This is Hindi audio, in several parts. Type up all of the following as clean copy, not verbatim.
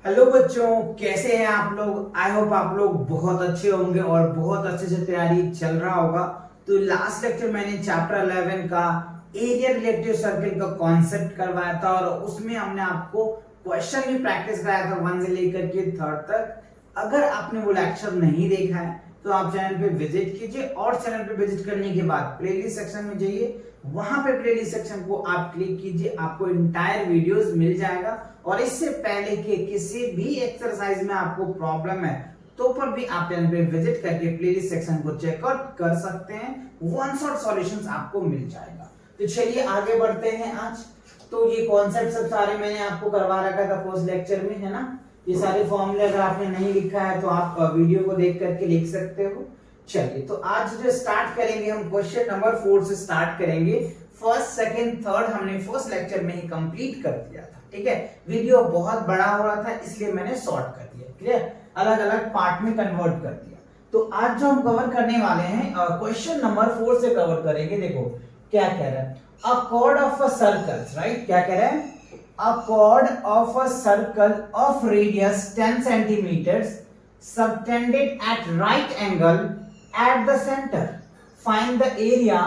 हेलो बच्चों, कैसे हैं आप लोग। आई होप आप लोग बहुत अच्छे होंगे और बहुत अच्छे से तैयारी चल रहा होगा। तो लास्ट लेक्चर मैंने चैप्टर 11 का एरिया रिलेटिव सर्कल का कॉन्सेप्ट करवाया था और उसमें हमने आपको क्वेश्चन भी प्रैक्टिस कराया था 1 से लेकर के 3rd तक। अगर आपने वो लेक्चर नहीं देखा है तो आप चैनल पे विजिट कीजिए और चैनल पे विजिट करने के बाद प्लेलिस्ट सेक्शन में जाइए, वहां पे प्लेलिस्ट सेक्शन को आप क्लिक कीजिए, आपको इंटायर वीडियोस मिल जाएगा। और इससे पहले के किसी भी एक्सरसाइज में आपको प्रॉब्लम है तो पर भी आप चैनल पे विजिट करके प्लेलिस्ट सेक्शन को चेकआउट कर सकते हैं, वन शॉट सॉल्यूशंस आपको मिल जाएगा। तो चलिए आगे बढ़ते हैं। आज तो ये कॉन्सेप्ट सब सारे मैंने आपको करवा रखा था फर्स्ट लेक्चर में, है ना। ये सारे फॉर्मूले अगर आपने नहीं लिखा है तो आप वीडियो को देख करके लिख सकते हो। चलिए तो आज जो स्टार्ट करेंगे हम क्वेश्चन नंबर 4 से स्टार्ट करेंगे। फर्स्ट सेकंड थर्ड हमने फर्स्ट लेक्चर में ही कंप्लीट कर दिया था, ठीक है। वीडियो बहुत बड़ा हो रहा था इसलिए मैंने शॉर्ट कर दिया, क्लियर, अलग अलग पार्ट में कन्वर्ट कर दिया। तो आज जो हम कवर करने वाले हैं क्वेश्चन नंबर 4 से कवर करेंगे। देखो क्या कह रहा है, अ chord of a circle, right. क्या कह रहा है, a chord of a circle of radius 10 centimeters subtended at right angle at the center. Find the area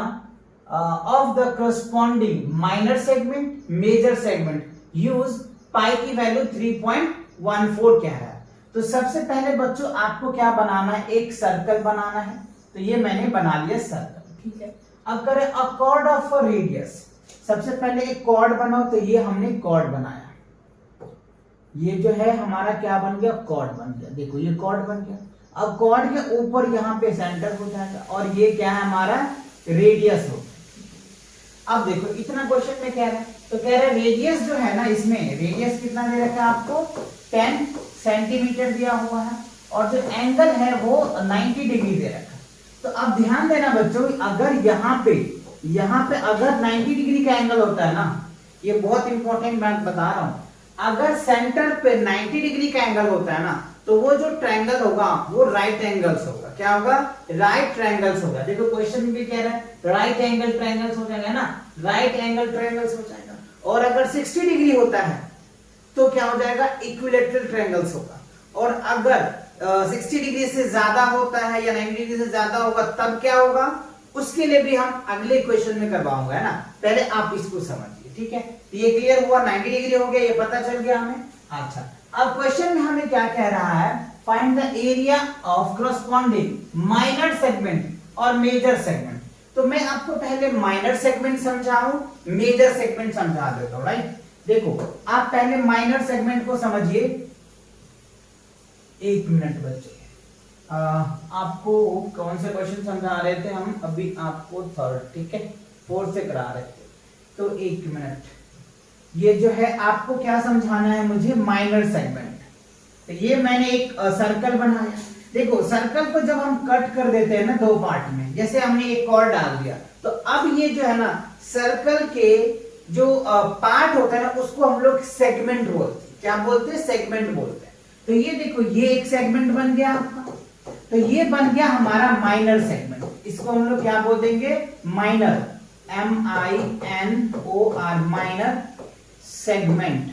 of the corresponding minor segment, major segment. Use पाई की वैल्यू 3.14 कह रहा है। तो सबसे पहले बच्चों आपको क्या बनाना है, एक सर्कल बनाना है। तो ये मैंने बना लिया सर्कल, ठीक है। अब करें अ कॉर्ड ऑफ अ रेडियस। सबसे पहले एक कॉर्ड बनाओ, तो ये हमने कॉर्ड बनाया। ये जो है हमारा क्या बन गया, कॉर्ड बन गया। देखो ये कॉर्ड बन गया। अब कॉर्ड के ऊपर यहाँ पे सेंटर हो जाएगा और ये क्या है हमारा रेडियस हो। अब देखो इतना क्वेश्चन में कह रहा है, तो कह रहा है रेडियस जो है ना, इसमें रेडियस कितना दे रखा है आपको, 10 सेंटीमीटर दिया हुआ है और जो एंगल है वो 90 डिग्री दे रखा है। तो अब ध्यान देना बच्चों, अगर यहाँ पे अगर 90 डिग्री का एंगल होता है ना, ये बहुत इंपॉर्टेंट बात बता रहा हूं, अगर सेंटर पे 90 डिग्री का एंगल होता है ना, तो वो जो ट्रायंगल होगा वो राइट एंगल्स होगा। क्या होगा, राइट ट्रायंगल्स होगा। देखो क्वेश्चन में भी कह रहा है राइट एंगल ट्रायंगल्स हो जाएगा ना, राइट एंगल ट्रायंगल्स हो जाएगा। और अगर 60 डिग्री होता है तो क्या हो जाएगा, इक्विलैटरल ट्रायंगल्स होगा। और अगर 60 डिग्री से ज्यादा होता है या 90 डिग्री से ज्यादा होगा तब क्या होगा, उसके लिए भी हम अगले क्वेश्चन में करवाऊंगा, है ना। पहले आप इसको समझिए, ठीक है। तो ये क्लियर हुआ, 90 डिग्री हो गया, ये पता चल गया हमें। अच्छा, अब क्वेश्चन में हमें क्या कह रहा है, find the area of corresponding minor segment और मेजर सेगमेंट। तो मैं आपको पहले माइनर सेगमेंट समझाऊं, मेजर सेगमेंट समझा देता हूं, राइट। देखो आप पहले माइनर सेगमेंट को समझिए। एक मिनट बच्चे, आपको कौन से क्वेश्चन समझा रहे थे हम, अभी आपको थर्ड, ठीक है, 4 से करा रहे थे। तो एक मिनट, ये जो है आपको क्या समझाना है मुझे, माइनर सेगमेंट। तो ये मैंने एक सर्कल बनाया। देखो सर्कल को जब हम कट कर देते हैं ना दो पार्ट में, जैसे हमने एक कॉर्ड डाल दिया, तो अब ये जो है ना सर्कल के जो पार्ट होता है ना, उसको हम लोग सेगमेंट बोलते हैं। क्या बोलते हैं, सेगमेंट बोलते हैं। तो ये देखो ये एक सेगमेंट बन गया आपका, तो ये बन गया हमारा माइनर सेगमेंट। इसको हम लोग क्या बोल देंगे, माइनर, MINOR, माइनर सेगमेंट,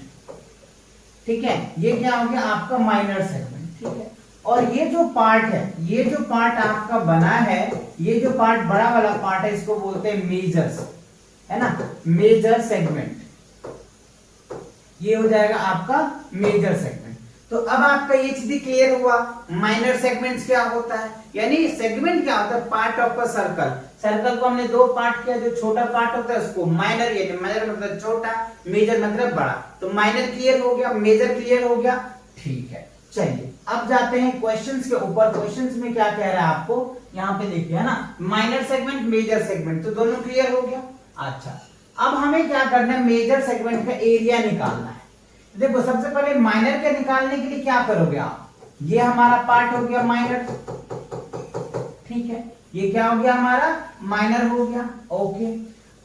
ठीक है। ये क्या हो गया आपका माइनर सेगमेंट, ठीक है। और ये जो पार्ट है, ये जो पार्ट आपका बना है, ये जो पार्ट बड़ा वाला पार्ट है, इसको बोलते हैं मेजर्स, है ना, मेजर सेगमेंट। ये हो जाएगा आपका मेजर सेगमेंट। तो अब आपका ये चीज क्लियर हुआ, माइनर सेगमेंट्स क्या होता है, यानी सेगमेंट क्या होता है, part of a circle. Circle को हमने दो पार्ट किया, जो छोटा पार्ट होता है उसको माइनर, यानी माइनर मतलब छोटा, मेजर मतलब बड़ा। तो माइनर क्लियर हो गया, मेजर क्लियर हो गया, ठीक है। चलिए अब जाते हैं क्वेश्चंस के ऊपर। क्वेश्चंस में क्या कह रहा है आपको, यहाँ पे देखिए, है ना, माइनर सेगमेंट मेजर सेगमेंट, तो दोनों क्लियर हो गया। अच्छा, अब हमें क्या करना है, मेजर सेगमेंट का एरिया निकालना है। देखो सबसे पहले माइनर के निकालने के लिए क्या करोगे आप, ये हमारा पार्ट हो गया माइनर, ठीक है, ये क्या हो गया हमारा माइनर हो गया, ओके।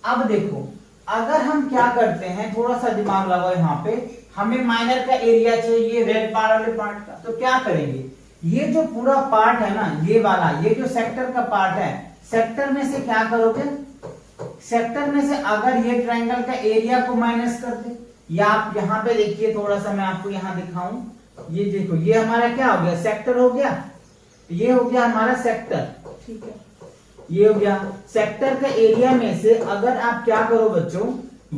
अब देखो अगर हम क्या करते हैं, थोड़ा सा दिमाग लगाओ यहाँ पे, हमें माइनर का एरिया चाहिए रेड पार्ट वाले पार्ट का। तो क्या करेंगे, ये जो पूरा पार्ट है ना, ये वाला, ये जो सेक्टर का पार्ट है, सेक्टर में से क्या करोगे, सेक्टर में से अगर ये ट्रायंगल का एरिया को माइनस कर दे, या आप यहाँ पे देखिए, थोड़ा सा मैं आपको यहाँ दिखाऊं, ये देखो ये हमारा क्या हो गया, सेक्टर हो गया, ये हो गया हमारा सेक्टर, ठीक है, ये हो गया सेक्टर का एरिया में से अगर आप क्या करो बच्चों,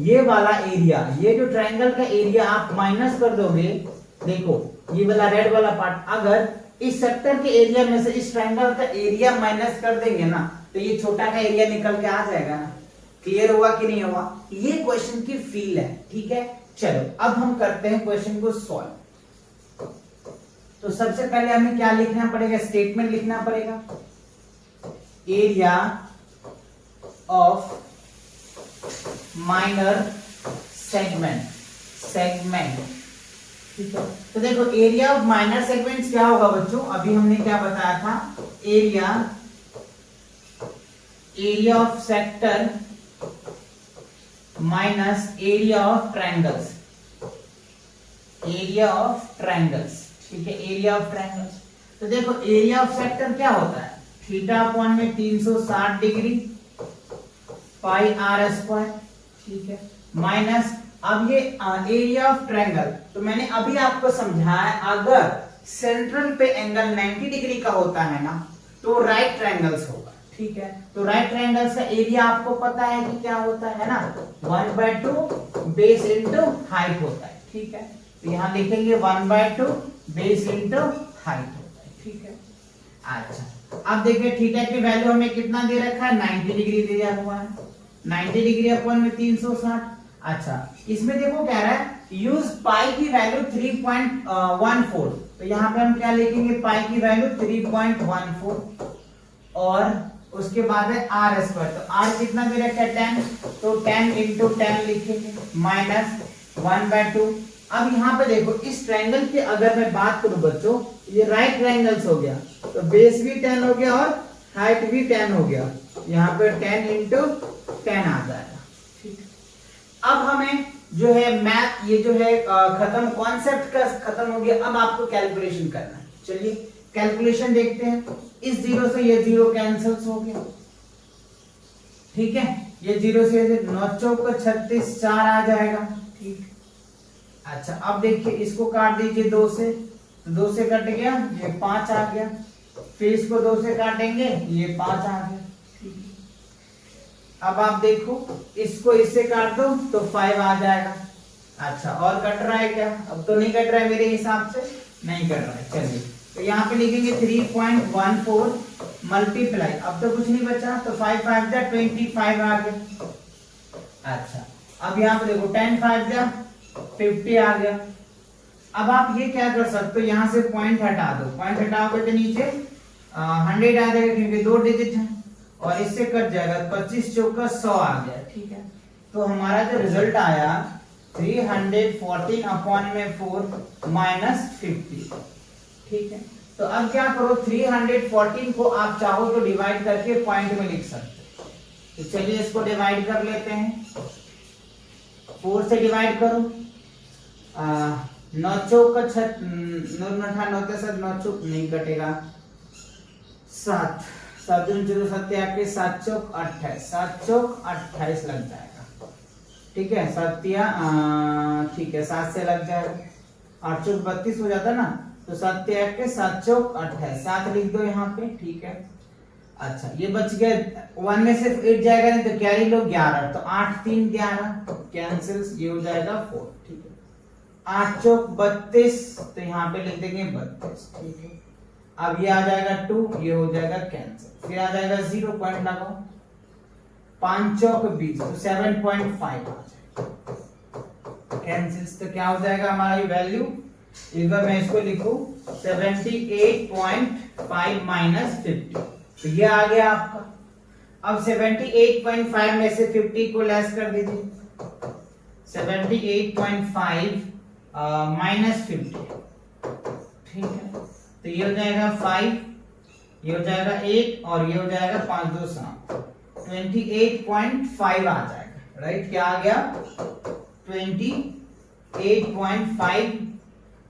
ये वाला एरिया, ये जो ट्रायंगल का एरिया आप माइनस कर दोगे, देखो ये वाला रेड वाला पार्ट, अगर इस सेक्टर के एरिया में से इस ट्रायंगल का एरिया माइनस कर देंगे ना, तो ये छोटा का एरिया निकल के आ जाएगा ना। क्लियर हुआ कि नहीं हुआ? ये क्वेश्चन की फील है, ठीक है। चलो अब हम करते हैं क्वेश्चन को सॉल्व। तो सबसे पहले हमें क्या लिखना पड़ेगा, स्टेटमेंट लिखना पड़ेगा, एरिया ऑफ माइनर सेगमेंट, ठीक है। तो देखो एरिया ऑफ माइनर सेगमेंट्स क्या होगा बच्चों, अभी हमने क्या बताया था, area of sector minus area of triangles, ठीक है, एरिया ऑफ ट्रायंगल्स। तो देखो एरिया ऑफ सेक्टर क्या होता है, थीटा अपॉन में 360 डिग्री पाई आर स्क्वायर, ठीक है, माइनस अब ये एरिया ऑफ ट्रायंगल, तो मैंने अभी आपको समझाया अगर सेंट्रल पे एंगल 90 डिग्री का होता है ना, तो राइट ट्रायंगल्स होगा, ठीक है। तो राइट ट्रायंगल्स का एरिया आपको पता है कि क्या होता है ना, 1/2 बेस इंटू हाइट होता है, ठीक है। तो यहाँ लिखेंगे 1/2 बेस इंटू हाइट होता है, ठीक है। अच्छा अब देखिए थीटा की वैल्यू हमें कितना दे रखा है, 90 डिग्री दिया हुआ है, 90 डिग्री अपॉन में 360। अच्छा इसमें देखो कह रहा है यूज पाई की वैल्यू 3.14, तो यहाँ पे हम क्या लिखेंगे, पाई की वैल्यू 3.14 और उसके बाद है आर स्क्वायर, तो आर कितना दे रखा है 10, तो 10 इंटू 10 लिखेंगे माइनस 1/2। अब यहाँ पे देखो इस ट्रायंगल की अगर मैं बात करूं बच्चों, ये राइट ट्रायंगल्स हो गया, तो बेस भी 10 हो गया और हाइट भी 10 हो गया, यहाँ पे 10 इंटू 10 आ जाएगा, ठीक है। अब हमें जो है मैथ ये जो है खत्म, कॉन्सेप्ट का खत्म हो गया, अब आपको कैलकुलेशन करना है। चलिए कैलकुलेशन देखते हैं, इस जीरो से ये जीरो कैंसिल हो गया, ठीक है, ये जीरो से 9 चौक 36 4 आ जाएगा, ठीक। अच्छा अब देखिए इसको काट दीजिए 2 से, तो 2 से कट गया, ये 5 आ गया, फिर इसको 2 से काटेंगे, ये 5 आ गया, ठीक है। अब आप देखो इसको इससे काट दो तो 5 आ जाएगा। अच्छा और कट रहा है क्या, अब तो नहीं कट रहा है मेरे हिसाब से, नहीं कट रहा है, चलिए तो यहाँ पे लिखेंगे 3.14 मल्टीप्लाई, अब तो कुछ नहीं बचा, तो 5 5 जा 25 आ गया। अच्छा अब यहाँ पे देखो 10 5 जा 50 आ गया। अब आप ये क्या कर सकते हो, यहाँ से पॉइंट हटा दो, पॉइंट हटाओगे तो नीचे 100 आ जाएगा क्योंकि 2 डिजिट है, और इससे कट जाएगा 25 चौका 100 आ गया, ठीक है। तो हमारा जो रिजल्ट आया 314 अपॉन में 4 माइनस 50, ठीक है। तो अब क्या करो, 314 को आप चाहो तो डिवाइड करके पॉइंट में लिख सकते हो, तो चलिए इसको डिवाइड कर लेते हैं, 4 से डिवाइड करो, 9 चौक 9 चौक नहीं कटेगा, 7 7 0 7 आपके 7 चौक 28, 7 चौक 28 लग जाएगा, ठीक है, 7 ठीक है 7 से लग जाएगा, 8 चौक 32 हो जाता ना, तो 7 के 7 चौक 28, 7 लिख दो यहाँ पे, ठीक है। अच्छा ये बच गया, 1 में से 8 जाएगा नहीं तो कैरी लो 11, तो 8 3 11 कैंसिल, ये हो जाएगा 4, ठीक है। 8 चौक 32, तो यहाँ पे लिख देंगे 32, ठीक है। अब ये आ जाएगा 2, ये हो जाएगा कैंसिल, फिर आ जाएगा 0 पॉइंट लगाओ, 5 चौक 20, तो 7.5 आ जाएगा कैंसिल, तो क्या हो जाएगा हमारी वैल्यू, एक बार मैं इसको लिखूं 78.5 माइनस 50, तो ये आ गया आपका। अब 78.5 में से 50 को लेस कर दीजिए, 78.5 माइनस 50, ठीक है। तो ये हो जाएगा 5, ये हो जाएगा 8 और ये हो जाएगा 5 2 7, 28.5 आ जाएगा, राइट। क्या आ गया 28.5,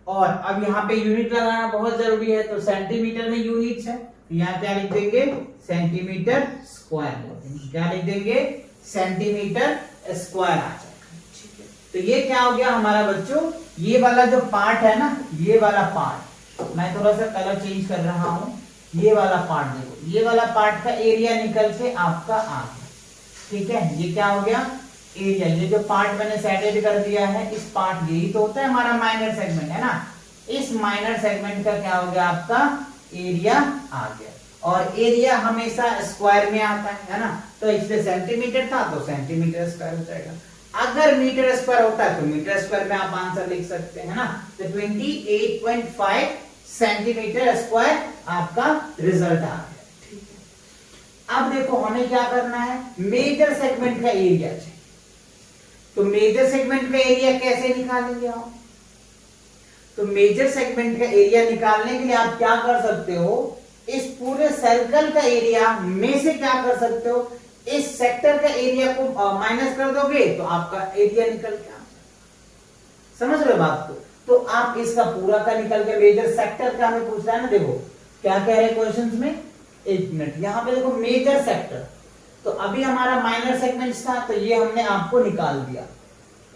और अब यहाँ पे यूनिट लगाना बहुत जरूरी है, तो सेंटीमीटर में यूनिट्स है, तो यहाँ क्या लिख देंगे सेंटीमीटर स्क्वायर, क्या लिख देंगे सेंटीमीटर स्क्वायर आ जाएगा, ठीक है। तो ये क्या हो गया हमारा बच्चों, ये वाला जो पार्ट है ना, ये वाला पार्ट, मैं थोड़ा सा कलर चेंज कर रहा हूं, ये वाला पार्ट देखो, ये वाला पार्ट का एरिया निकल के आपका आ गया, ठीक है। ये क्या हो गया एरिया, ये जो पार्ट मैंने सेटेड कर दिया है, इस पार्ट, यही तो होता है हमारा माइनर सेगमेंट, है ना। इस माइनर सेगमेंट का क्या हो गया आपका एरिया आ गया। और एरिया हमेशा स्क्वायर में आता है ना, तो इसलिए सेंटीमीटर था तो सेंटीमीटर स्क्वायर हो जाएगा। अगर मीटर स्क्वायर होता है तो मीटर स्क्वायर में आप आंसर लिख सकते हैं ना। तो 28.5 सेंटीमीटर स्क्वायर आपका रिजल्ट आ गया, ठीक है। अब देखो हमें क्या करना है, मेजर सेगमेंट का एरिया चाहिए। तो मेजर सेगमेंट का एरिया कैसे निकालेंगे आप? तो मेजर सेगमेंट का एरिया निकालने के लिए आप क्या कर सकते हो, इस पूरे सर्कल का एरिया में से क्या कर सकते हो, इस सेक्टर का एरिया को माइनस कर दोगे तो आपका एरिया निकल के आ जाएगा। समझ रहे हो बात को? तो आप इसका पूरा का निकल के, मेजर सेक्टर का हमें पूछ रहा है ना, देखो क्या कह रहे हैं क्वेश्चंस में, एक मिनट, यहां पे देखो मेजर सेक्टर, तो अभी हमारा माइनर सेगमेंट था तो ये हमने आपको निकाल दिया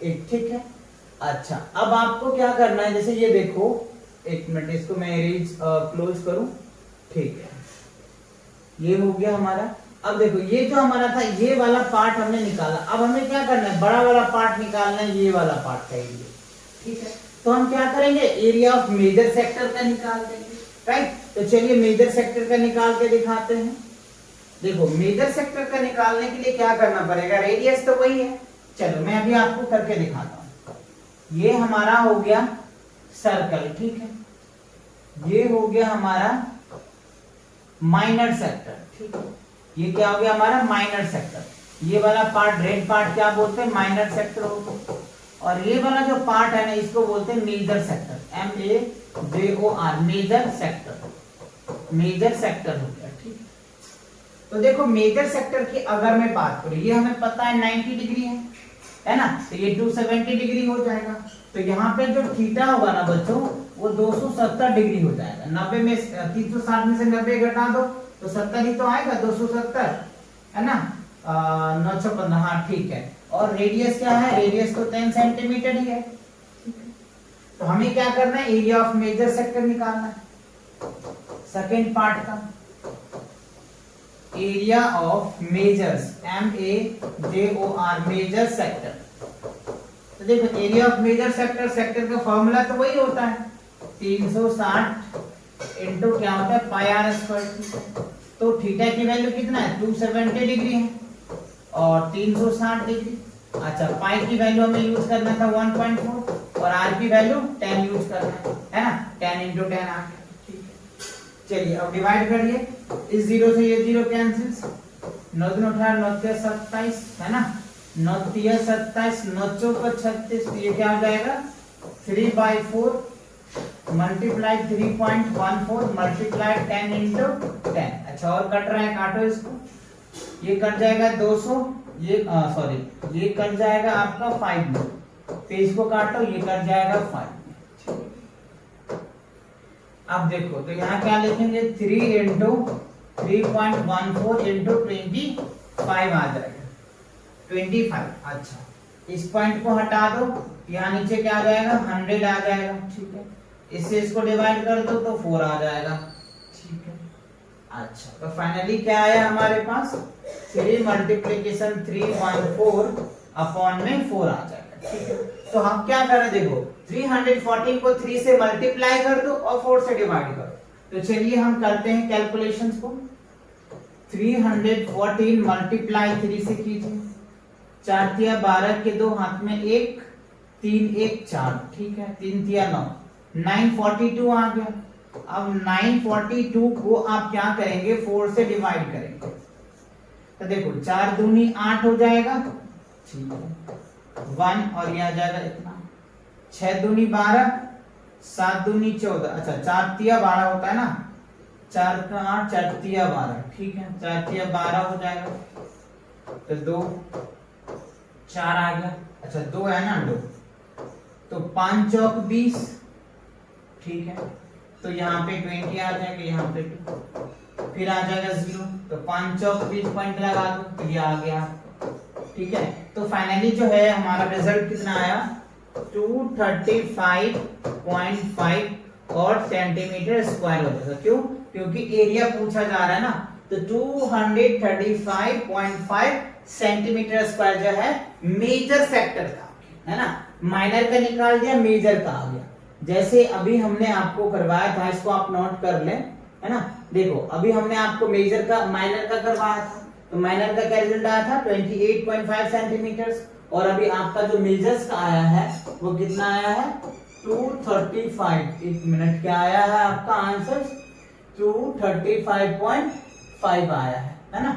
एक, ठीक है। अच्छा अब आपको क्या करना है, जैसे ये देखो, एक मिनट इसको मैं इरेज क्लोज करूं, ठीक है, ये हो गया हमारा। अब देखो ये जो हमारा था, ये वाला पार्ट हमने निकाला, अब हमें क्या करना है, बड़ा वाला पार्ट निकालना है, ये वाला पार्ट का एरिया, ठीक है। तो हम क्या करेंगे, एरिया ऑफ मेजर सेक्टर का निकाल देंगे, राइट। तो चलिए मेजर सेक्टर का निकाल के दिखाते हैं। देखो मेजर सेक्टर का निकालने के लिए क्या करना पड़ेगा, रेडियस तो वही है, चलो मैं अभी आपको करके दिखाता हूं। ये हमारा हो गया सर्कल, ठीक है, ये हो गया हमारा माइनर सेक्टर, ठीक है, ये क्या हो गया हमारा माइनर सेक्टर। ये वाला पार्ट, रेड पार्ट क्या बोलते हैं, माइनर सेक्टर होता है। और ये वाला जो पार्ट है ना, इसको बोलते हैं major sector, MAJOR, major sector, major sector हो गया, ठीक है। तो देखो मेजर सेक्टर की अगर मैं बात करूं, ये हमें पता है 90 डिग्री है ना, तो ये 270 डिग्री हो जाएगा। तो यहाँ पे जो थीटा होगा ना बच्चों, वो 270 डिग्री हो जाएगा। 90 में 360 में से 90 घटा दो तो 70 ही तो आएगा, 270 है ना, 915, हाँ ठीक है। और रेडियस क्या है, रेडियस तो 10 सेंटीमीटर ही है। तो हमें क्या करना है, एरिया ऑफ मेजर सेक्टर निकालना है, सेकेंड पार्ट का area of majors, MAJOR, major sector. तो देखो area of major sector, sector का फॉर्मूला तो वही होता है, 360 इंटू क्या होता है, पाई आर स्क्वायर। तो थीटा की वैल्यू कितना है, 270 डिग्री है और 360 डिग्री। अच्छा पाई की वैल्यू हमें यूज करना था 1.4 और आर की वैल्यू 10 यूज करना है ना, 10 इंटू 10 आ गया, ठीक है। चलिए अब डिवाइड करिए, इस जीरो से ये जीरो कैंसिल, 9 दूनी 18, 9 तिया 27 है ना, 9 तिया 27, 9 चौका 36, तो ये क्या हो जाएगा 3/4 मल्टीप्लाई 3.14 मल्टीप्लाई 10 इंटू 10। अच्छा और कट रहा है, काटो इसको, ये कट जाएगा 200, ये सॉरी ये कट जाएगा आपका 5 में, पेज को काटो, ये कट जाएगा 5। अब देखो तो यहाँ क्या लिखेंगे, 3 इंटू 3.14 इंटू 25 आ जाएगा 25। अच्छा इस पॉइंट को हटा दो, यहाँ नीचे क्या आ जाएगा 100 आ जाएगा, ठीक है। इससे इसको डिवाइड कर दो तो 4 आ जाएगा, ठीक है। अच्छा तो फाइनली क्या आया हमारे पास, 3 मल्टीप्लीकेशन 314 अपॉन में 4 आ जाएगा, ठीक है। तो हम क्या करें, देखो 314 को 3 से मल्टीप्लाई कर दो और 4 से डिवाइड करो। तो चलिए हम करते हैं कैलकुलेशंस को। 314 मल्टीप्लाई 3 से कीजिए, 4 तिया 12 के 2 हाथ में 1, 3 1 4, ठीक है, 3 तिया 9, 942 आ गया। अब 942 को आप क्या करेंगे, 4 से डिवाइड करेंगे। तो देखो 4 दूनी 8 हो जाएगा, ठीक है, 1 और ये आ जाएगा इतना, 6 दूनी 12, 7 दूनी 14, अच्छा 4 तिया 12 होता है ना, 4 का 8, 4 तिया 12, ठीक है, 4 तिया 12 हो जाएगा। तो 2 4 आ गया, अच्छा 2 है ना 2, तो 5 चौक 20, ठीक है। तो यहाँ पे 20 आ जाएगा, यहाँ पे 2, फिर आ जाएगा 0, तो 5 चौक 20 पॉइंट लगा दो, तो ये आ गया ठीक है। तो फाइनली जो है हमारा रिजल्ट कितना आया 235.5 और सेंटीमीटर स्क्वायर हो जाएगा। क्यों? क्योंकि एरिया पूछा जा रहा है ना, तो 235.5 सेंटीमीटर स्क्वायर जो है मेजर सेक्टर का है ना, माइनर का निकाल दिया, मेजर का आ गया। जैसे अभी हमने आपको करवाया था, इसको आप नोट कर लें, है ना। देखो अभी हमने आपको मेजर का माइनर का करवाया था, तो माइनर का क्या रिजल्ट आया था 28.5 सेंटीमीटर, और अभी आपका जो मेजर्स का आया है वो कितना आया है 235। एक मिनट, क्या आया है आपका आंसर 235.5 आया है ना।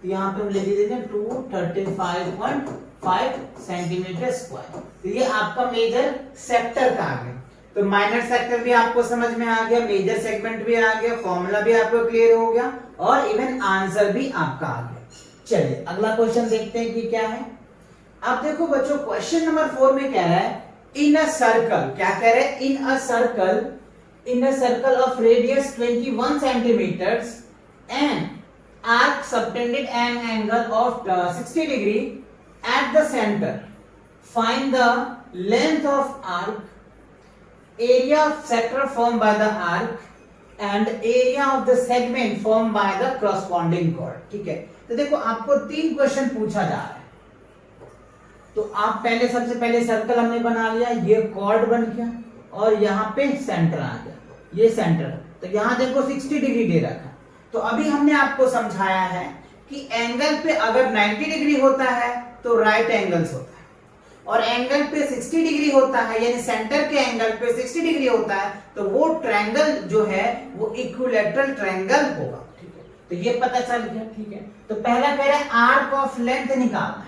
तो यहाँ पे हम लिख देते हैं 235.5 सेंटीमीटर स्क्वायर। तो ये आपका मेजर सेक्टर का आ गया। तो माइनर सेक्टर भी आपको समझ में आ गया, मेजर सेगमेंट भी आ गया, फॉर्मूला भी आपको क्लियर हो गया और इवन आंसर भी आपका आ गया। चलिए अगला क्वेश्चन देखते हैं कि क्या है। अब देखो बच्चों, क्वेश्चन नंबर 4 में कह रहा है इन अ सर्कल, क्या कह रहे हैं, in a circle of radius 21 centimetres and arc subtended an angle of 60 degree at the center. Find the length of arc, area of sector formed by the arc and area of the segment formed by the corresponding chord. ठीक है। तो देखो आपको 3 क्वेश्चन पूछा जा रहा है। तो आप सबसे पहले सर्कल हमने बना लिया, ये कॉर्ड बन गया और यहाँ पे सेंटर आ गया, ये सेंटर। तो यहाँ देखो 60 डिग्री दे रखा। तो अभी हमने आपको समझाया है कि एंगल पे अगर 90 डिग्री होता है तो राइट एंगल्स होता है, और एंगल पे 60 डिग्री होता है यानी सेंटर के एंगल पे 60 डिग्री होता है तो वो ट्रायंगल जो है वो इक्विलैटरल ट्रायंगल होगा। ठीक है, तो ये पता चल गया। ठीक है, तो पहला कह रहा है आर्क ऑफ लेंथ निकालना है।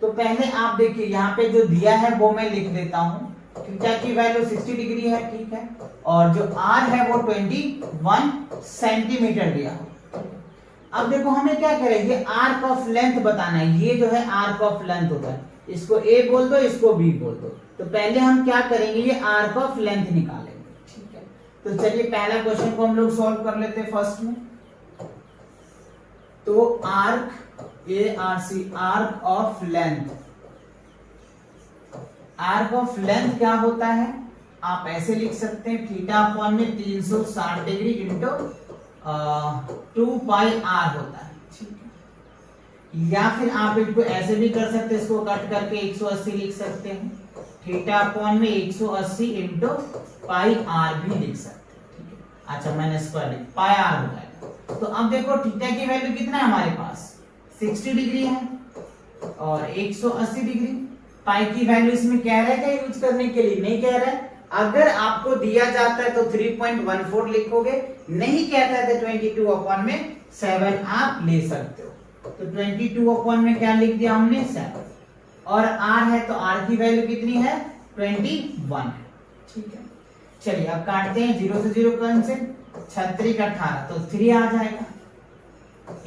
तो पहले आप देखिए यहाँ पे जो दिया है वो मैं लिख देता हूं। थीटा की वैल्यू 60 डिग्री है, ठीक है, और जो आर है वो 21 सेंटीमीटर दिया हो। अब देखो हमें क्या करें, ये आर्क ऑफ लेंथ बताना है। ये जो है आर्क ऑफ लेंथ होता है, इसको ए बोल दो, इसको बी बोल दो। तो पहले हम क्या करेंगे, ये आर्क ऑफ लेंथ निकालेंगे। ठीक है, तो चलिए पहला क्वेश्चन को हम लोग सॉल्व कर लेते हैं फर्स्ट में। तो arc ARC, arc of length, arc of length क्या होता है, आप ऐसे लिख सकते हैं थीटा अपॉन में 360 डिग्री इंटू 2 पाई आर होता है। ठीक है, या फिर आप इनको ऐसे भी कर सकते हैं, इसको कट करके 180 लिख सकते हैं। थीटा अपॉन में 180 इंटू पाई आर भी लिख सकते हैं। ठीक है, अच्छा मैंने स्क्वायर लिख, पाई आर हो जाएगा। तो अब देखो थीटा की वैल्यू कितना है हमारे पास 60 डिग्री है और 180 डिग्री। पाई की वैल्यू इसमें कह रहा है क्या यूज करने के लिए, नहीं कह रहा है। अगर आपको दिया जाता है तो 3.14 लिखोगे, नहीं कहता है तो 22 अपॉन में 7 आप ले सकते हो। तो 22 अपॉन में क्या लिख दिया हमने 7, और आर है तो आर की वैल्यू कितनी है 21। ठीक है, चलिए अब काटते हैं, 0 से 0 कैंसिल, 36 का 18 तो 3 आ जाएगा।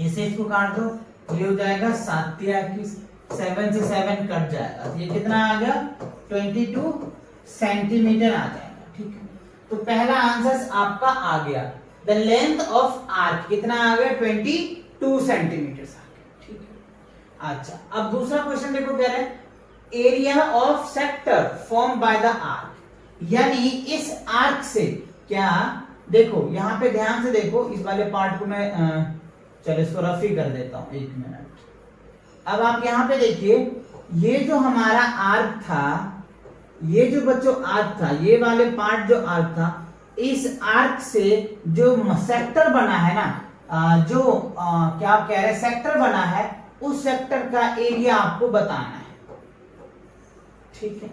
इसे इसको काट दो, ये हो जाएगा 7 या 21, 7 से 7 कट जाएगा, ये कितना आ गया 22 सेंटीमीटर आ जाएगा। ठीक है, तो पहला आंसर आपका आ गया। द लेंथ ऑफ आर्क कितना आ गया 22 सेंटीमीटर आ गया। ठीक है, अच्छा अब दूसरा क्वेश्चन देखो, कह रहे हैं area of sector form by the arc, यानी इस आर्क से क्या, देखो यहाँ पे ध्यान से देखो, इस वाले पार्ट को मैं चलो इसको रफ ही कर देता हूं, 1 मिनट। अब आप यहाँ पे देखिए, ये जो हमारा आर्क था, ये जो बच्चों आर्क था, ये वाले पार्ट जो आर्क था, इस आर्क से जो सेक्टर बना है ना, क्या आप कह रहे हैं सेक्टर बना है, उस सेक्टर का एरिया आपको बताना है। ठीक है,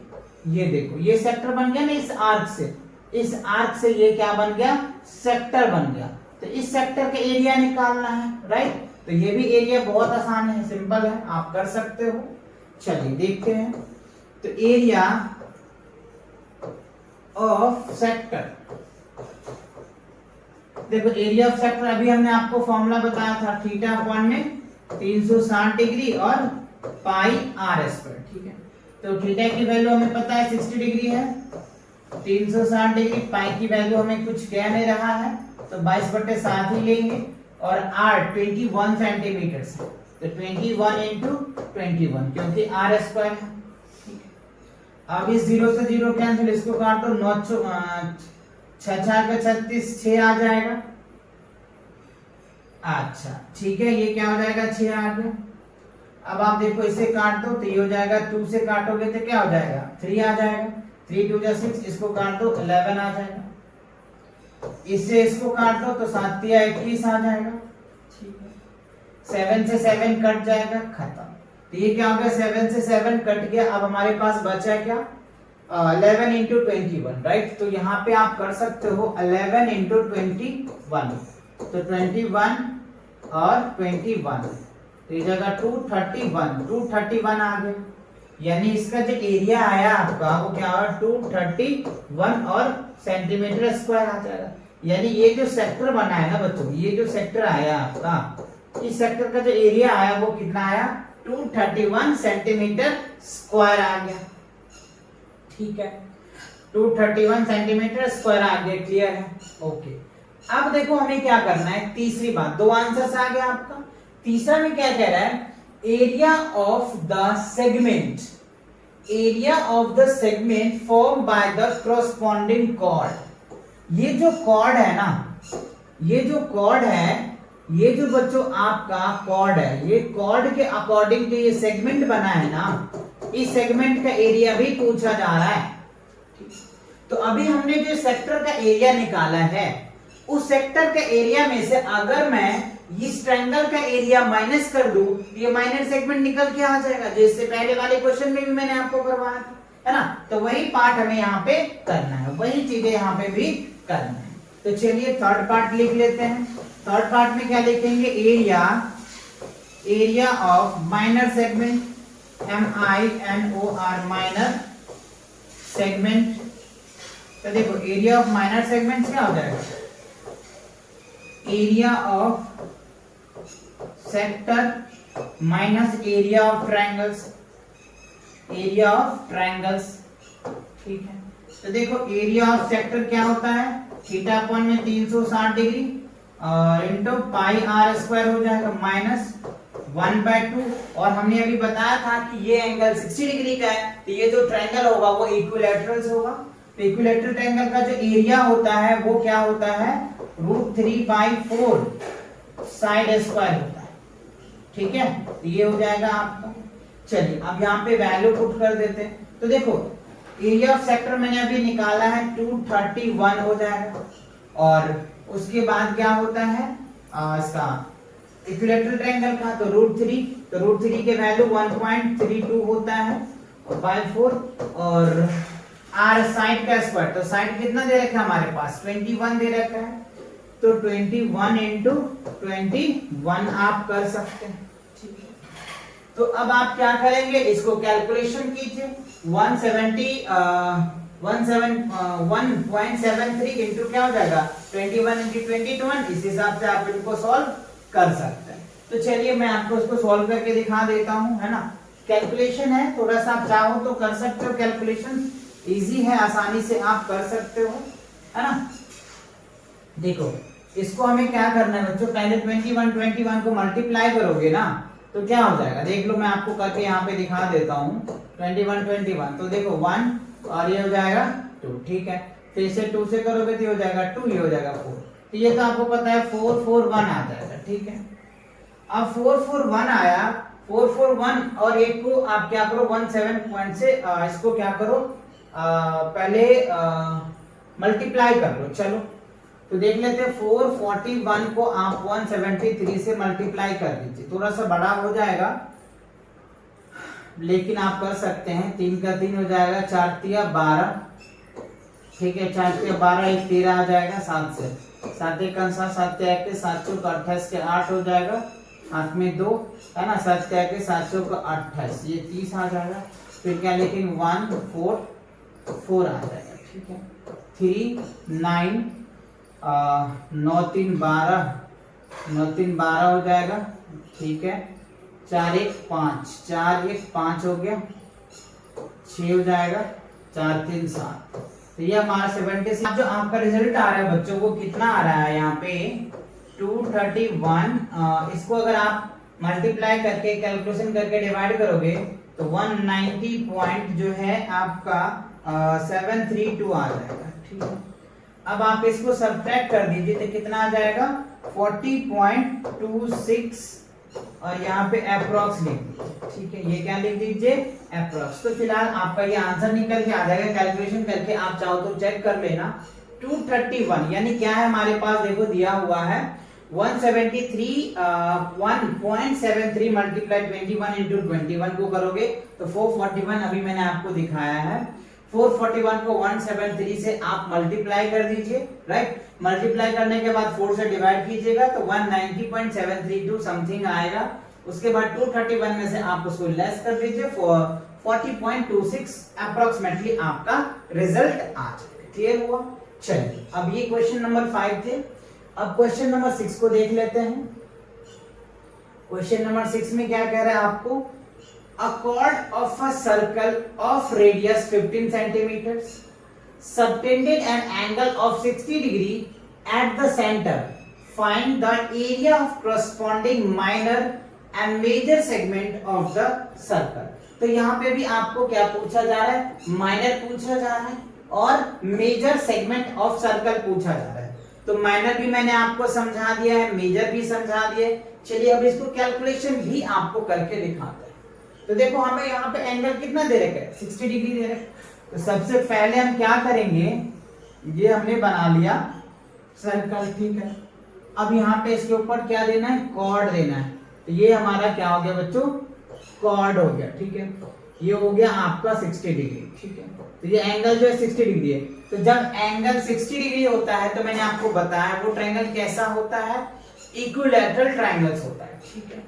ये देखो ये सेक्टर बन गया ना इस आर्क से, इस आर्क से ये क्या बन गया सेक्टर बन गया। तो इस सेक्टर का एरिया निकालना है, राइट। तो ये भी एरिया बहुत आसान है, सिंपल है, आप कर सकते हो। चलिए देखते हैं, तो एरिया ऑफ सेक्टर, देखो एरिया ऑफ सेक्टर अभी हमने आपको फॉर्मूला बताया था, थीटा अपॉन में 360 डिग्री और पाई आर स्क्वायर। ठीक है, तो थीटा की वैल्यू हमें पता है 60 डिग्री है, 360 डिग्री, पाई की वैल्यू हमें कुछ कह नहीं रहा है तो 22/7 ही लेंगे, और आर 21 सेंटीमीटर से तो 21 इंटू 21 क्योंकि आर स्क्वायर है। अब इस 0 से 0 कैंसिल, इसको काटो, 9 6 का 36, 6 आ जाएगा। अच्छा ठीक है, ये क्या हो जाएगा, 6 आ गया। अब आप देखो इसे काट दो तो ये हो जाएगा, 2 से काटोगे तो क्या हो जाएगा, 3 आ जाएगा। 3 2 6, इसको काट दो 11 आ जाएगा। इससे इसको काट दो तो 7 21 आ जाएगा। ठीक है, 7 से 7 कट जाएगा, खत्म। तो ये क्या हो गया, 7 से 7 कट गया। अब हमारे पास बचा क्या, 11 इंटू 21, राइट। तो यहाँ पे आप कर सकते हो 11 इंटू 21, तो 21 और 21, तो ये जगह 231 आ गया। यानी इसका जो एरिया आया आपका वो क्या होगा, 231 और सेंटीमीटर स्क्वायर आ जाएगा। यानी ये जो सेक्टर बना है ना बच्चों, ये जो सेक्टर आया आपका, इस सेक्टर का जो एरिया आया वो कितना आया, 231 सेंटीमीटर स्क्वायर आ गया। ठीक है, 231 सेंटीमीटर स्क्वायर आ गया, क्लियर है, ओके। अब देखो हमें क्या करना है, तीसरी बात, 2 आंसर्स आ गया आपका। तीसरा में क्या कह रहा है, area of the segment, area of the segment form by the corresponding chord. ये जो कॉर्ड है ना, ये जो कॉर्ड है, ये जो बच्चों आपका कॉर्ड है, ये कॉर्ड के अकॉर्डिंग जो ये सेगमेंट बना है ना, इस सेगमेंट का एरिया भी पूछा जा रहा है। तो अभी हमने जो सेक्टर का एरिया निकाला है, उस सेक्टर के एरिया में से अगर मैं इस ट्रायंगल का एरिया माइनस कर दूं, ये माइनर सेगमेंट निकल के आ जाएगा, जैसे पहले वाले क्वेश्चन में भी मैंने आपको करवाया था, है ना। तो वही पार्ट हमें यहाँ पे करना है, वही चीजें यहाँ पे भी करना है। तो चलिए थर्ड पार्ट लिख लेते हैं। थर्ड पार्ट में क्या लिखेंगे, area of minor segment, MINOR, minor segment. तो देखो एरिया ऑफ माइनर सेगमेंट क्या हो जाएगा, area of sector minus area of triangles, area of triangles. ठीक है, तो देखो एरिया ऑफ सेक्टर क्या होता है, थीटा अपॉन में 360 डिग्री और इंटू पाई आर स्क्वायर हो जाएगा माइनस 1/2। और हमने अभी बताया था कि ये एंगल 60 डिग्री का है, तो ये जो ट्रायंगल होगा वो इक्विलैटरल होगा। तो इक्विलैटरल ट्रायंगल का जो एरिया होता है वो क्या होता है, √3/4 साइड स्क्वायर होता है। ठीक है, तो ये हो जाएगा आपका। चलिए अब यहाँ पे वैल्यू पुट कर देते हैं। तो देखो एरिया ऑफ सेक्टर मैंने अभी निकाला है, 231 हो जाएगा। और उसके बाद क्या होता है इसका इक्विलैटरल ट्रायंगल का, तो √3, तो √3 के वैल्यू 1.32 होता है और बाय 4 और आर साइड का स्क्वायर, तो साइड कितना दे रखा है हमारे पास, 21 दे रखा है। तो 21 इंटू 21 आप कर सकते हैं। ठीक है, तो अब आप क्या करेंगे, इसको कैलकुलेशन कीजिए। 1.73 इंटू क्या हो जाएगा, 21 इंटू 21, इस हिसाब से आप इनको सॉल्व कर सकते हैं। तो चलिए मैं आपको इसको सॉल्व करके दिखा देता हूं, है ना। कैलकुलेशन है, थोड़ा सा आप चाहो तो कर सकते हो, कैलकुलेशन इजी है, आसानी से आप कर सकते हो, है ना। देखो इसको हमें क्या करना है बच्चों, पहले 21 को मल्टीप्लाई करोगे ना तो क्या हो जाएगा, देख लो मैं आपको करके यहाँ पे दिखा देता हूँ। 21 तो देखो 1 और ये हो जाएगा 2, ठीक है। फिर इसे 2 से करोगे तो ये हो जाएगा 2, ये हो जाएगा 4, तो ये तो आपको पता है 441 आ जाएगा। ठीक है, अब 441 आया, 441 और एक को आप क्या करो 17 पॉइंट से इसको क्या करो पहले मल्टीप्लाई कर लो। चलो तो देख लेते हैं, 441 को आप 173 से मल्टीप्लाई कर दीजिए, थोड़ा सा बड़ा हो जाएगा लेकिन आप कर सकते हैं। 3 का 3 हो जाएगा, 4 तिया 12, ठीक है, 4 तिया 12, 1 13 आ जाएगा, 7 से 7 1 का 7, 7 तिया 1 7 चौक 28 के 8 हो जाएगा, हाथ में 2 है ना, 7 तिया के 7 चौक 28, ये 30 आ जाएगा। फिर क्या लेकिन 1 4 4 आ जाएगा। ठीक है, 3 9 9 3 12, 9 3 12 हो जाएगा। ठीक है, 4 1 5, 4 1 5 हो गया, 6 हो जाएगा, 4 3 7, तो ये हमारा 76। जो आपका रिजल्ट आ रहा है बच्चों को कितना आ रहा है यहाँ पे 231। इसको अगर आप मल्टीप्लाई करके कैलकुलेशन करके डिवाइड करोगे तो 190 पॉइंट जो है आपका 732 आ जाएगा, ठीक है। अब आप इसको सब्ट्रैक्ट कर दीजिए तो कितना आ जाएगा 40.26 और यहाँ पे अप्रोक्स लिख दीजिए, ठीक है। ये क्या लिख दीजिए अप्रोक्स। तो फिलहाल आपका ये आंसर निकल के आ जाएगा, कैलकुलेशन करके आप चाहो तो चेक कर लेना। 231 यानी क्या है हमारे पास, देखो दिया हुआ है 173 मल्टीप्लाई 21 इंटू 21 को करोगे तो 441 अभी मैंने आपको दिखाया है। 441 को 173 से आप मल्टीप्लाई कर दीजिए, राइट। मल्टीप्लाई करने के बाद 4 से डिवाइड कीजिएगा तो 190.732 समथिंग आएगा। उसके बाद 231 में से आप उसको लेस कर दीजिए 40.26 अप्रोक्सीमेटली आपका रिजल्ट आ जाएगा। क्लियर हुआ? चलिए अब ये क्वेश्चन नंबर 5 थे। अब क्वेश्चन नंबर 6 को देख लेते हैं। क्वेश्चन नंबर 6 में क्या कह रहा है आपको, a chord of a circle of radius 15 centimeters subtended an angle of 60 degree at the center. Find the area of corresponding minor and major segment of the circle. तो यहाँ पे भी आपको क्या पूछा जा रहा है, माइनर पूछा जा रहा है और मेजर सेगमेंट ऑफ सर्कल पूछा जा रहा है। तो माइनर भी मैंने आपको समझा दिया है, मेजर भी समझा दिया है। चलिए अब इसको कैलकुलेशन भी आपको करके दिखाते हैं। तो देखो हमें यहाँ पे एंगल कितना दे रखा है 60 डिग्री दे रखा है। तो सबसे पहले हम क्या करेंगे, ये हमने बना लिया सर्कल, ठीक है। अब यहाँ पे इसके ऊपर क्या देना है, कॉर्ड देना है। तो ये हमारा क्या हो गया बच्चों, कॉर्ड हो गया, ठीक है। ये हो गया आपका 60 डिग्री, ठीक है। तो ये एंगल जो है 60 डिग्री है। तो जब एंगल 60 डिग्री होता है तो मैंने आपको बताया वो ट्रायंगल कैसा होता है, इक्विलैटरल ट्रायंगल्स होता है, ठीक है।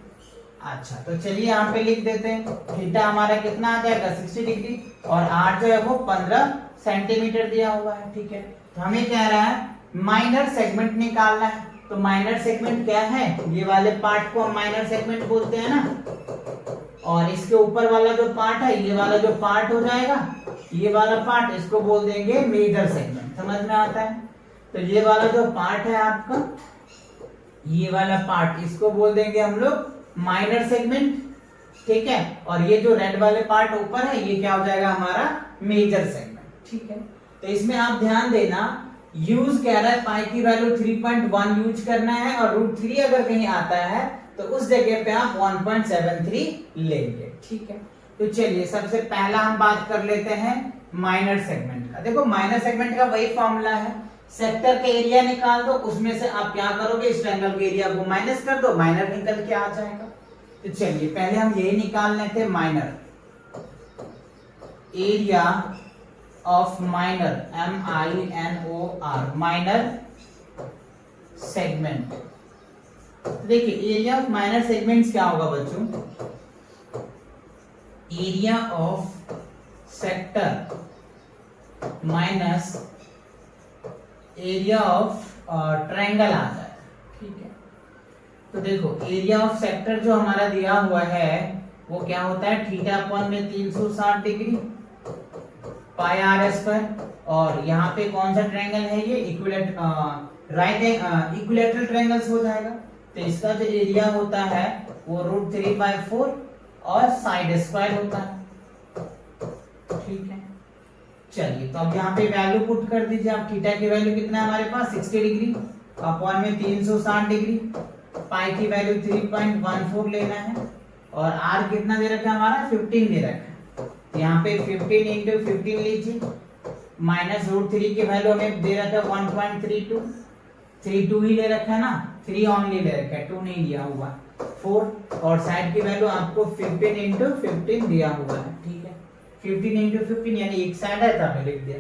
अच्छा तो चलिए यहाँ पे लिख देते हैं, थीटा हमारा कितना आ जाएगा 60 डिग्री और आर जो है वो 15 सेंटीमीटर दिया हुआ है, ठीक है। तो हमें कह रहा है माइनर सेगमेंट निकालना है। तो माइनर सेगमेंट क्या है, ये वाले पार्ट को हम माइनर सेगमेंट बोलते हैं ना, और इसके ऊपर वाला जो पार्ट है, ये वाला जो पार्ट हो जाएगा, ये वाला पार्ट इसको बोल देंगे मेजर सेगमेंट। समझ में आता है? तो ये वाला जो पार्ट है आपका, ये वाला पार्ट इसको बोल देंगे हम लोग माइनर सेगमेंट, ठीक है। और ये जो रेड वाले पार्ट ऊपर है ये क्या हो जाएगा हमारा मेजर सेगमेंट, ठीक है। तो इसमें आप ध्यान देना, यूज कह रहा है पाई की वैल्यू 3.1 यूज करना है और √3 अगर कहीं आता है तो उस जगह पे आप 1.73 लेंगे, ठीक है। तो चलिए सबसे पहला हम बात कर लेते हैं माइनर सेगमेंट का। देखो माइनर सेगमेंट का वही फॉर्मूला है, सेक्टर का एरिया निकाल दो, उसमें से आप क्या करोगे, इस ट्रायंगल के एरिया को माइनस कर दो, माइनर निकल के आ जाएगा। तो चलिए पहले हम यही निकाल लेते हैं, minor area of minor, MINOR minor segment. देखिए एरिया ऑफ माइनर सेगमेंट्स क्या होगा बच्चों, area of sector minus area of triangle आ जाए, ठीक है। तो देखो एरिया ऑफ सेक्टर जो हमारा दिया हुआ है वो क्या होता है, थीटा अपॉन में 360 डिग्री पाई आर स्क्वायर, और यहाँ पे कौन सा ट्रायंगल है ये, इक्विलैटरल ट्रायंगल्स हो जाएगा। तो इसका जो एरिया होता है वो √3/4 और साइड स्क्वायर होता है, ठीक है। चलिए तो अब यहाँ पे वैल्यू पुट कर दीजिए आप, थीटा की वैल्यू कितना है हमारे पास 60 डिग्री अपॉन में 360 डिग्री, पाई की वैल्यू 3.14 लेना है और आर कितना दे रखा है हमारा 15 दे रखा है। तो यहाँ पे 15 इंटू 15 लीजिए, माइनस √3 की वैल्यू हमें दे रखा है 1.32, 32 ही ले रखा है ना, 3 ओनली ले रखा है, 2 नहीं दिया हुआ, 4, और साइड की वैल्यू आपको 15 इंटू 15 दिया हुआ है, ठीक है। 15 इंटू 15 यानी एक साइड है तो हमने लिख दिया।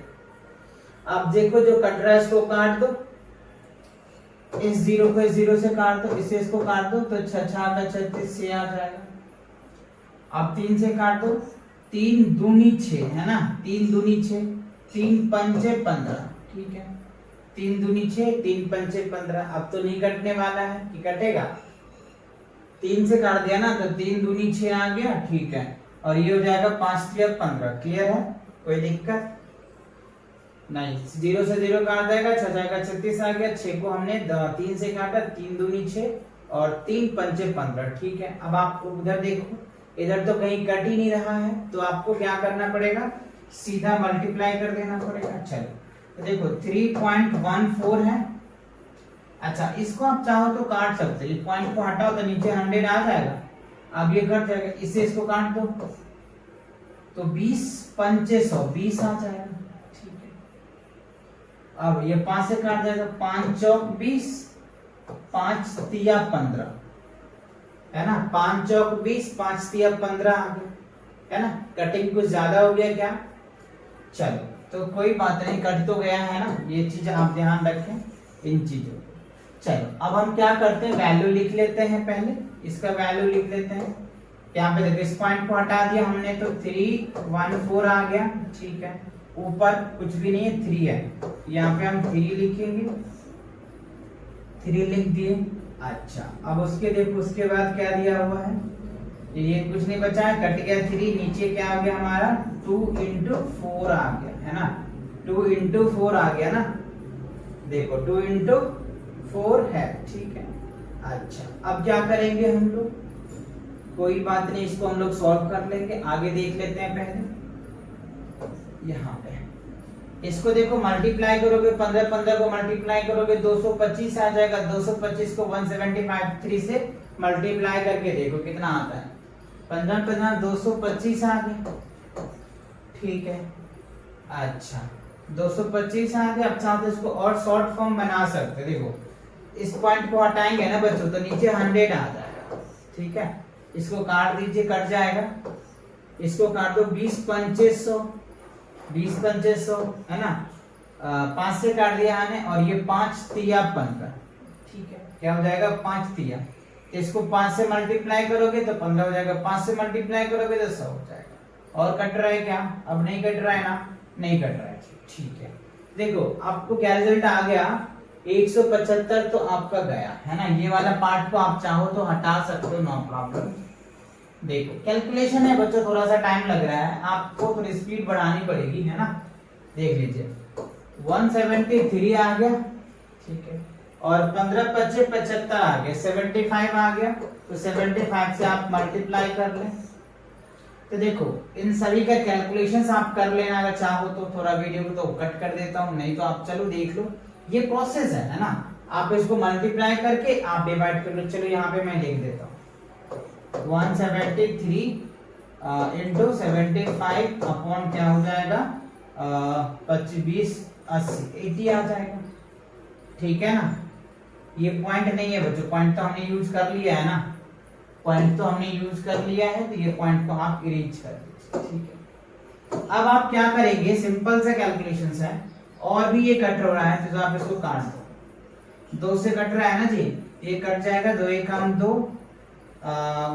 अब देखो जो कट रहा है इसको काट दो, इस 0 को इस 0 से काट दो, इससे इसको काट दो तो 6 का 36 से आ जाएगा। अब 3 से काट दो, 3 दूनी 6 है ना, 3 दूनी 6, 3 पंचे 15, ठीक है। 3 दूनी 6, 3 पंचे 15। अब तो नहीं कटने वाला है कि कटेगा, 3 से काट दिया ना तो 3 दूनी 6 आ गया, ठीक है। और ये हो जाएगा 5 3 15, क्लियर है, कोई दिक्कत नहीं। 0 से 0 काट देगा, 6 जाएगा 36 आ गया, 6 को हमने 3 से काटा, 3 दूनी 6, और 3 पंचे 15, ठीक है। अब आप उधर देखो, इधर तो कहीं कट ही नहीं रहा है, तो आपको क्या करना पड़ेगा, सीधा मल्टीप्लाई कर देना पड़ेगा। चलो तो देखो 3.14 है। अच्छा, इसको आप चाहो तो काट सकते हो, पॉइंट को हटाओ तो नीचे 100 आ जाएगा, अब ये कट जाएगा, इससे इसको काट दो तो 20 पंचे 100, 20 आ जाएगा, ठीक है। अब ये 5 से काट जाएगा, 5 चौक 20, 5 तिया 15, है ना, 5 चौक 20, 5 तिया 15 आ गया, है ना। कटिंग कुछ ज्यादा हो गया क्या, चलो तो कोई बात नहीं, कट तो गया है ना, ये चीज आप ध्यान रखें इन चीजों को। चलो अब हम क्या करते हैं, वैल्यू लिख लेते हैं, पहले इसका वैल्यू लिख लेते हैं। यहाँ पे देखो इस पॉइंट को हटा दिया हमने तो 314 आ गया, ठीक है। ऊपर कुछ भी नहीं है, 3 है, यहाँ पे हम 3 लिखेंगे, 3 लिख दिए। अच्छा, अब उसके देखो उसके बाद क्या दिया हुआ है, ये कुछ नहीं बचा है, कट गया 3, नीचे क्या आ गया हमारा 2 into 4 आ गया, है ना, 2 into 4 आ गया ना, देखो 2 into 4 है, ठीक है। अच्छा, अब क्या करेंगे हम लोग, कोई बात नहीं, इसको हम लोग सॉल्व कर लेंगे, आगे देख लेते हैं। पहले यहाँ पे इसको देखो मल्टीप्लाई करोगे, 15 15 को मल्टीप्लाई करोगे 225 आ जाएगा, 225 को 175 से मल्टीप्लाई करके देखो कितना आता है, 15 15 225 आ गया, ठीक है। अच्छा 225 आ गया। अब चाहो तो इसको और शॉर्ट फॉर्म बना सकते, देखो इस पॉइंट को हटाएंगे ना बच्चों तो नीचे 100 आ जाएगा, ठीक है। इसको काट दीजिए, कट जाएगा, इसको काट दो, 20 पंचे 100, 20 पंचे 100, है ना, 5 से काट दिया हमने, और ये 5 तिया 15, ठीक है, क्या हो जाएगा 5 तिया, इसको 5 से मल्टीप्लाई करोगे तो 15 हो जाएगा, 5 से मल्टीप्लाई करोगे तो 100 हो जाएगा। और कट रहा है क्या, अब नहीं कट रहा है ना, नहीं कट रहा है, ठीक है। देखो आपको क्या रिजल्ट आ गया, 175 तो आपका गया, है ना। ये वाला पार्ट को आप चाहो तो हटा सकते हो, नो प्रॉब्लम। देखो कैलकुलेशन है बच्चों, थोड़ा सा टाइम लग रहा है, आपको थोड़ी स्पीड बढ़ानी पड़ेगी, है ना। देख लीजिए 173 आ गया, ठीक है, और 15 पच्चे 75 आ गया, 75 आ गया, तो 75 से आप मल्टीप्लाई कर लें। तो देखो इन सभी का कैलकुलेशंस आप कर लेना, अगर चाहो तो थोड़ा वीडियो को तो कट कर देता हूं, नहीं तो आप चलो देख लो, ये प्रोसेस है ना। आप इसको मल्टीप्लाई करके आप डिवाइड कर लो, चलो यहाँ पे मैं लिख देता हूँ 173 इंटू 75 अपॉन क्या हो जाएगा 25 20 80 80 आ जाएगा, ठीक है ना। ये पॉइंट नहीं है बच्चों, पॉइंट तो हमने यूज कर लिया है ना, पॉइंट तो हमने यूज कर लिया है, तो ये पॉइंट को आप इरेज कर दीजिए, ठीक है। अब आप क्या करेंगे, सिंपल सा कैलकुलेशंस है, और भी ये कट हो रहा है तो आप इसको काट दो, 2 से कट रहा है ना जी, ये कट जाएगा, 2 1 काम 2,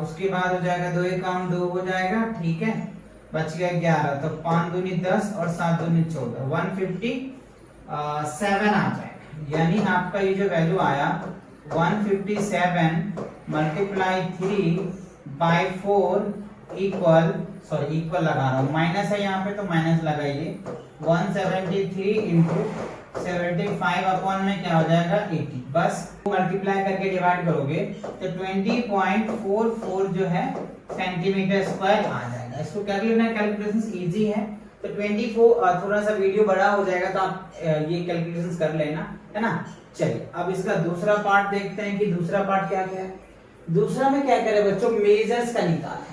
उसके बाद हो जाएगा 2 1 काम 2 हो जाएगा, ठीक है, बच गया 11, तो 5 दूनी 10 और 7 दूनी 14, 157 आ जाएगा। यानी आपका ये जो वैल्यू आया 157 multiply 3 by 4 equal, sorry equal लगा रहा हूँ, माइनस है यहाँ पे तो माइनस लगाइए, 173 इंटू 75 अपॉन में क्या हो जाएगा 80, बस मल्टीप्लाई करके डिवाइड करोगे तो 20.44 जो है सेंटीमीटर स्क्वायर आ जाएगा। इसको कर लेना, कैलकुलेशंस इजी है, तो 24 थोड़ा सा वीडियो बड़ा हो जाएगा तो आप ये कैलकुलेशंस कर लेना, है ना। चलिए अब इसका दूसरा पार्ट देखते हैं कि दूसरा पार्ट क्या क्या है। दूसरा में क्या करें बच्चों, मेजर्स का निकालना है,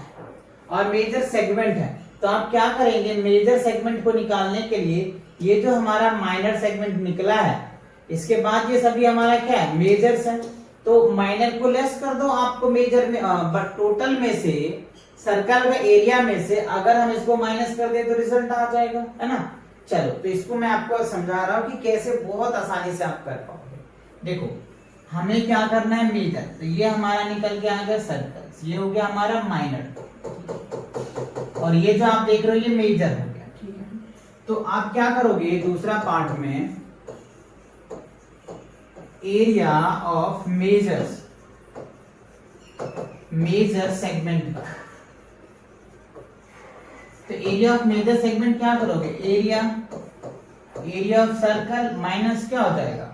और मेजर सेगमेंट है, तो आप क्या करेंगे, मेजर सेगमेंट को निकालने के लिए ये जो हमारा माइनर सेगमेंट निकला है, इसके बाद ये सभी हमारा क्या है, मेजर्स है, तो माइनर को लेस कर दो, आपको मेजर में बट टोटल में से सर्कल का एरिया में से अगर हम इसको माइनस कर दे तो रिजल्ट आ जाएगा, है ना। चलो तो इसको मैं आपको समझा रहा हूं कि कैसे बहुत आसानी से आप कर पाओगे। देखो हमें क्या करना है, मेजर, तो ये हमारा निकल के आ गया सर्कल, ये हो गया हमारा माइनर, और ये जो आप देख रहे हो ये मेजर हो गया, ठीक है। तो आप क्या करोगे, दूसरा पार्ट में area of measures, major segment का, तो एरिया ऑफ मेजर सेगमेंट क्या करोगे, एरिया ऑफ सर्कल माइनस क्या हो जाएगा,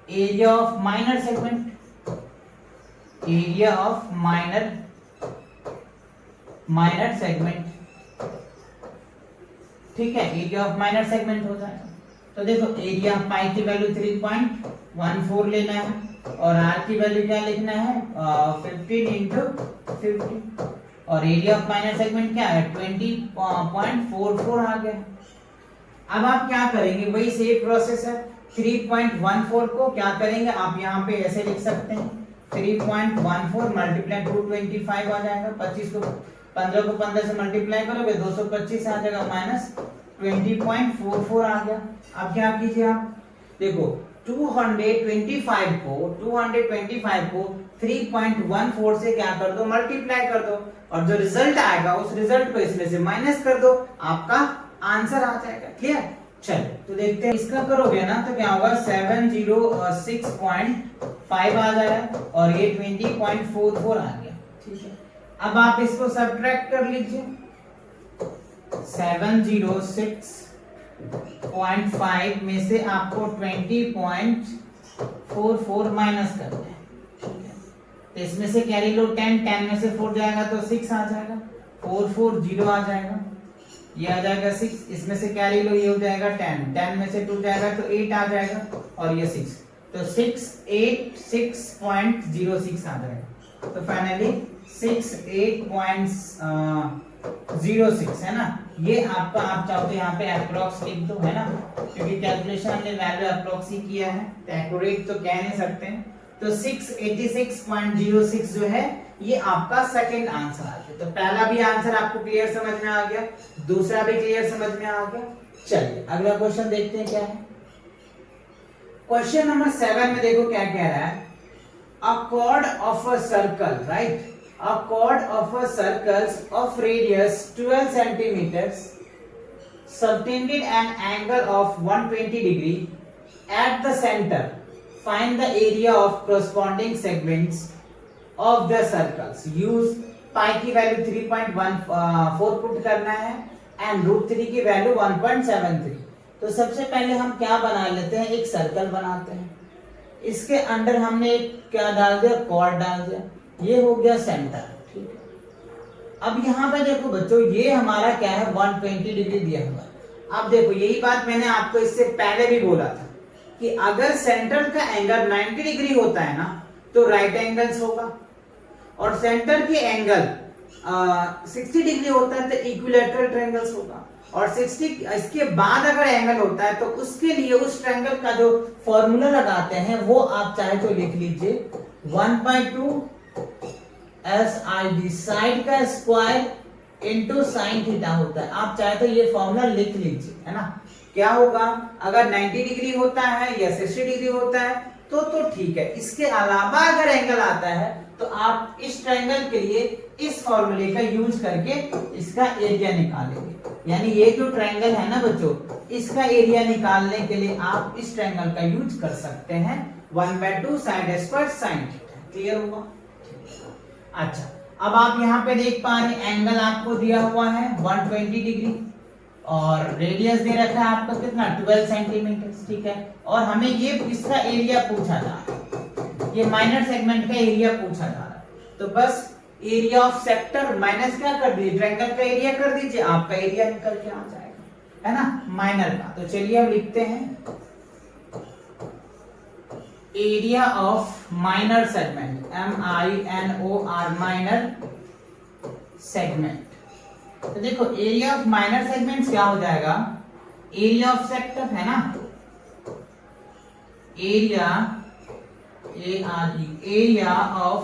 area of minor segment, area of minor segment, ठीक है, एरिया ऑफ माइनर सेगमेंट हो जाएगा। तो देखो एरिया ऑफ पाई की वैल्यू 3.14 लेना है और आर की वैल्यू क्या लिखना है 15 इंटू 50 और एरिया ऑफ माइनर सेगमेंट क्या है 20.44 आ गया। अब आप क्या करेंगे, वही सेम प्रोसेस है, 3.14 को क्या करेंगे आप यहाँ पे ऐसे लिख सकते हैं 3.14 मल्टीप्लाई 225 आ जाएगा, 25 को 15 को 15 से मल्टीप्लाई करोगे 225 आ जाएगा माइनस 20.44 आ गया। अब क्या कीजिए आप देखो 225 को 3.14 से क्या कर दो मल्टीप्लाई कर दो और जो रिजल्ट आएगा उस रिजल्ट को इसमें से माइनस कर दो, आपका आंसर आ जाएगा। क्लियर? चलो तो देखते हैं इसका करोगे ना तो क्या होगा 706.5 आ जाएगा और ये 20.44 आ गया। ठीक है, अब आप इसको सब्ट्रैक्ट कर लीजिए 706.5 में से आपको 20.44 माइनस करना है। ठीक है, तो इसमें से कैरी लो 10 में से 4 जाएगा तो 6 आ जाएगा, 440 आ जाएगा, ये आ जाएगा 6, इसमें से कैरी लो ये हो जाएगा 10 में से 2 जाएगा तो 8 आ जाएगा और ये 6, तो 686.06 आ जाएगा। तो फाइनली 68.06 है ना, ये आपका, आप चाहो तो यहाँ पे अप्रोक्स लिख दो है ना, क्योंकि कैलकुलेशन हमने वैल्यू अप्रोक्स ही किया है तो एक्यूरेट तो कह नहीं सकते हैं। तो 686.06 जो है ये आपका सेकंड आंसर आ गया। तो पहला भी आंसर आपको क्लियर समझ में आ गया, दूसरा भी क्लियर समझ में आ गया। चलिए अगला क्वेश्चन देखते हैं क्या है। क्वेश्चन नंबर 7 में देखो क्या कह रहा है, a chord of a circle, right? A chord of a circle of radius 12 centimeters subtended an angle of 120 degree at the center. Find the area of corresponding segments of the circles. Use pi की वैल्यू 3.14 पुट करना है and √3 की वैल्यू 1.73। तो सबसे पहले हम क्या बना लेते हैं, एक सर्कल बनाते हैं, इसके अंदर हमने एक क्या डाल दिया, कॉर्ड डाल दिया, ये हो गया सेंटर। ठीक है, अब यहाँ पे देखो बच्चों ये हमारा क्या है 120 डिग्री दिया हुआ है। अब देखो यही बात मैंने आपको इससे पहले भी बोला था कि अगर सेंटर का एंगल 90 डिग्री होता है ना तो राइट एंगल्स होगा और सेंटर की एंगल 60 डिग्री होता है तो इक्विलैटरल ट्रायंगल्स होगा और 60 इसके बाद अगर एंगल होता है तो उसके लिए उस ट्रायंगल का जो फॉर्मूला लगाते हैं वो आप चाहे तो लिख लीजिए 1/2 SID साइड का स्क्वायर इनटू sin थीटा होता है। आप चाहे तो ये फॉर्मूला लिख लीजिए है ना। क्या होगा अगर 90 डिग्री होता है या 60 डिग्री होता है तो ठीक है, इसके अलावा अगर एंगल आता है तो आप इस ट्रायंगल के लिए इस फॉर्मूले का यूज करके इसका एरिया निकालेंगे। यानी ये जो ट्रायंगल है ना बच्चों, इसका एरिया निकालने के लिए आप इस ट्रायंगल का यूज कर सकते हैं 1/2 side square sin theta. Clear हुआ? अच्छा, अब आप यहाँ पे देख पा रहे हैं एंगल आपको दिया हुआ है 120 डिग्री और रेडियस दे रखा है आपका कितना 12 सेंटीमीटर। ठीक है, और हमें ये इसका एरिया पूछा जा रहा है, ये माइनर सेगमेंट का एरिया पूछा जा रहा है। तो बस एरिया ऑफ सेक्टर माइनस क्या कर दीजिए, ट्रायंगल का एरिया कर दीजिए, आपका एरिया निकल के आ जाएगा है ना माइनर का। तो चलिए हम लिखते हैं area of minor segment, MINOR minor segment. तो देखो एरिया ऑफ माइनर सेगमेंट्स क्या हो जाएगा, एरिया ऑफ सेक्टर है ना, area of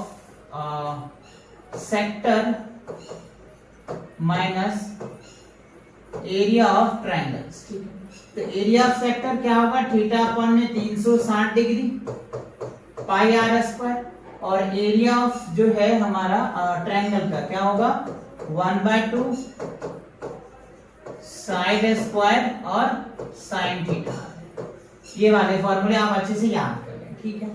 sector minus area of triangles. ठीक है, तो एरिया ऑफ सेक्टर क्या होगा, थीटा अपन ने 360 डिग्री पाई r स्क्वायर और एरिया ऑफ जो है हमारा ट्रायंगल का क्या होगा 1/2 साइड स्क्वायर और sin थीटा। ये वाले फॉर्मूले आप अच्छे से याद कर लें। ठीक है,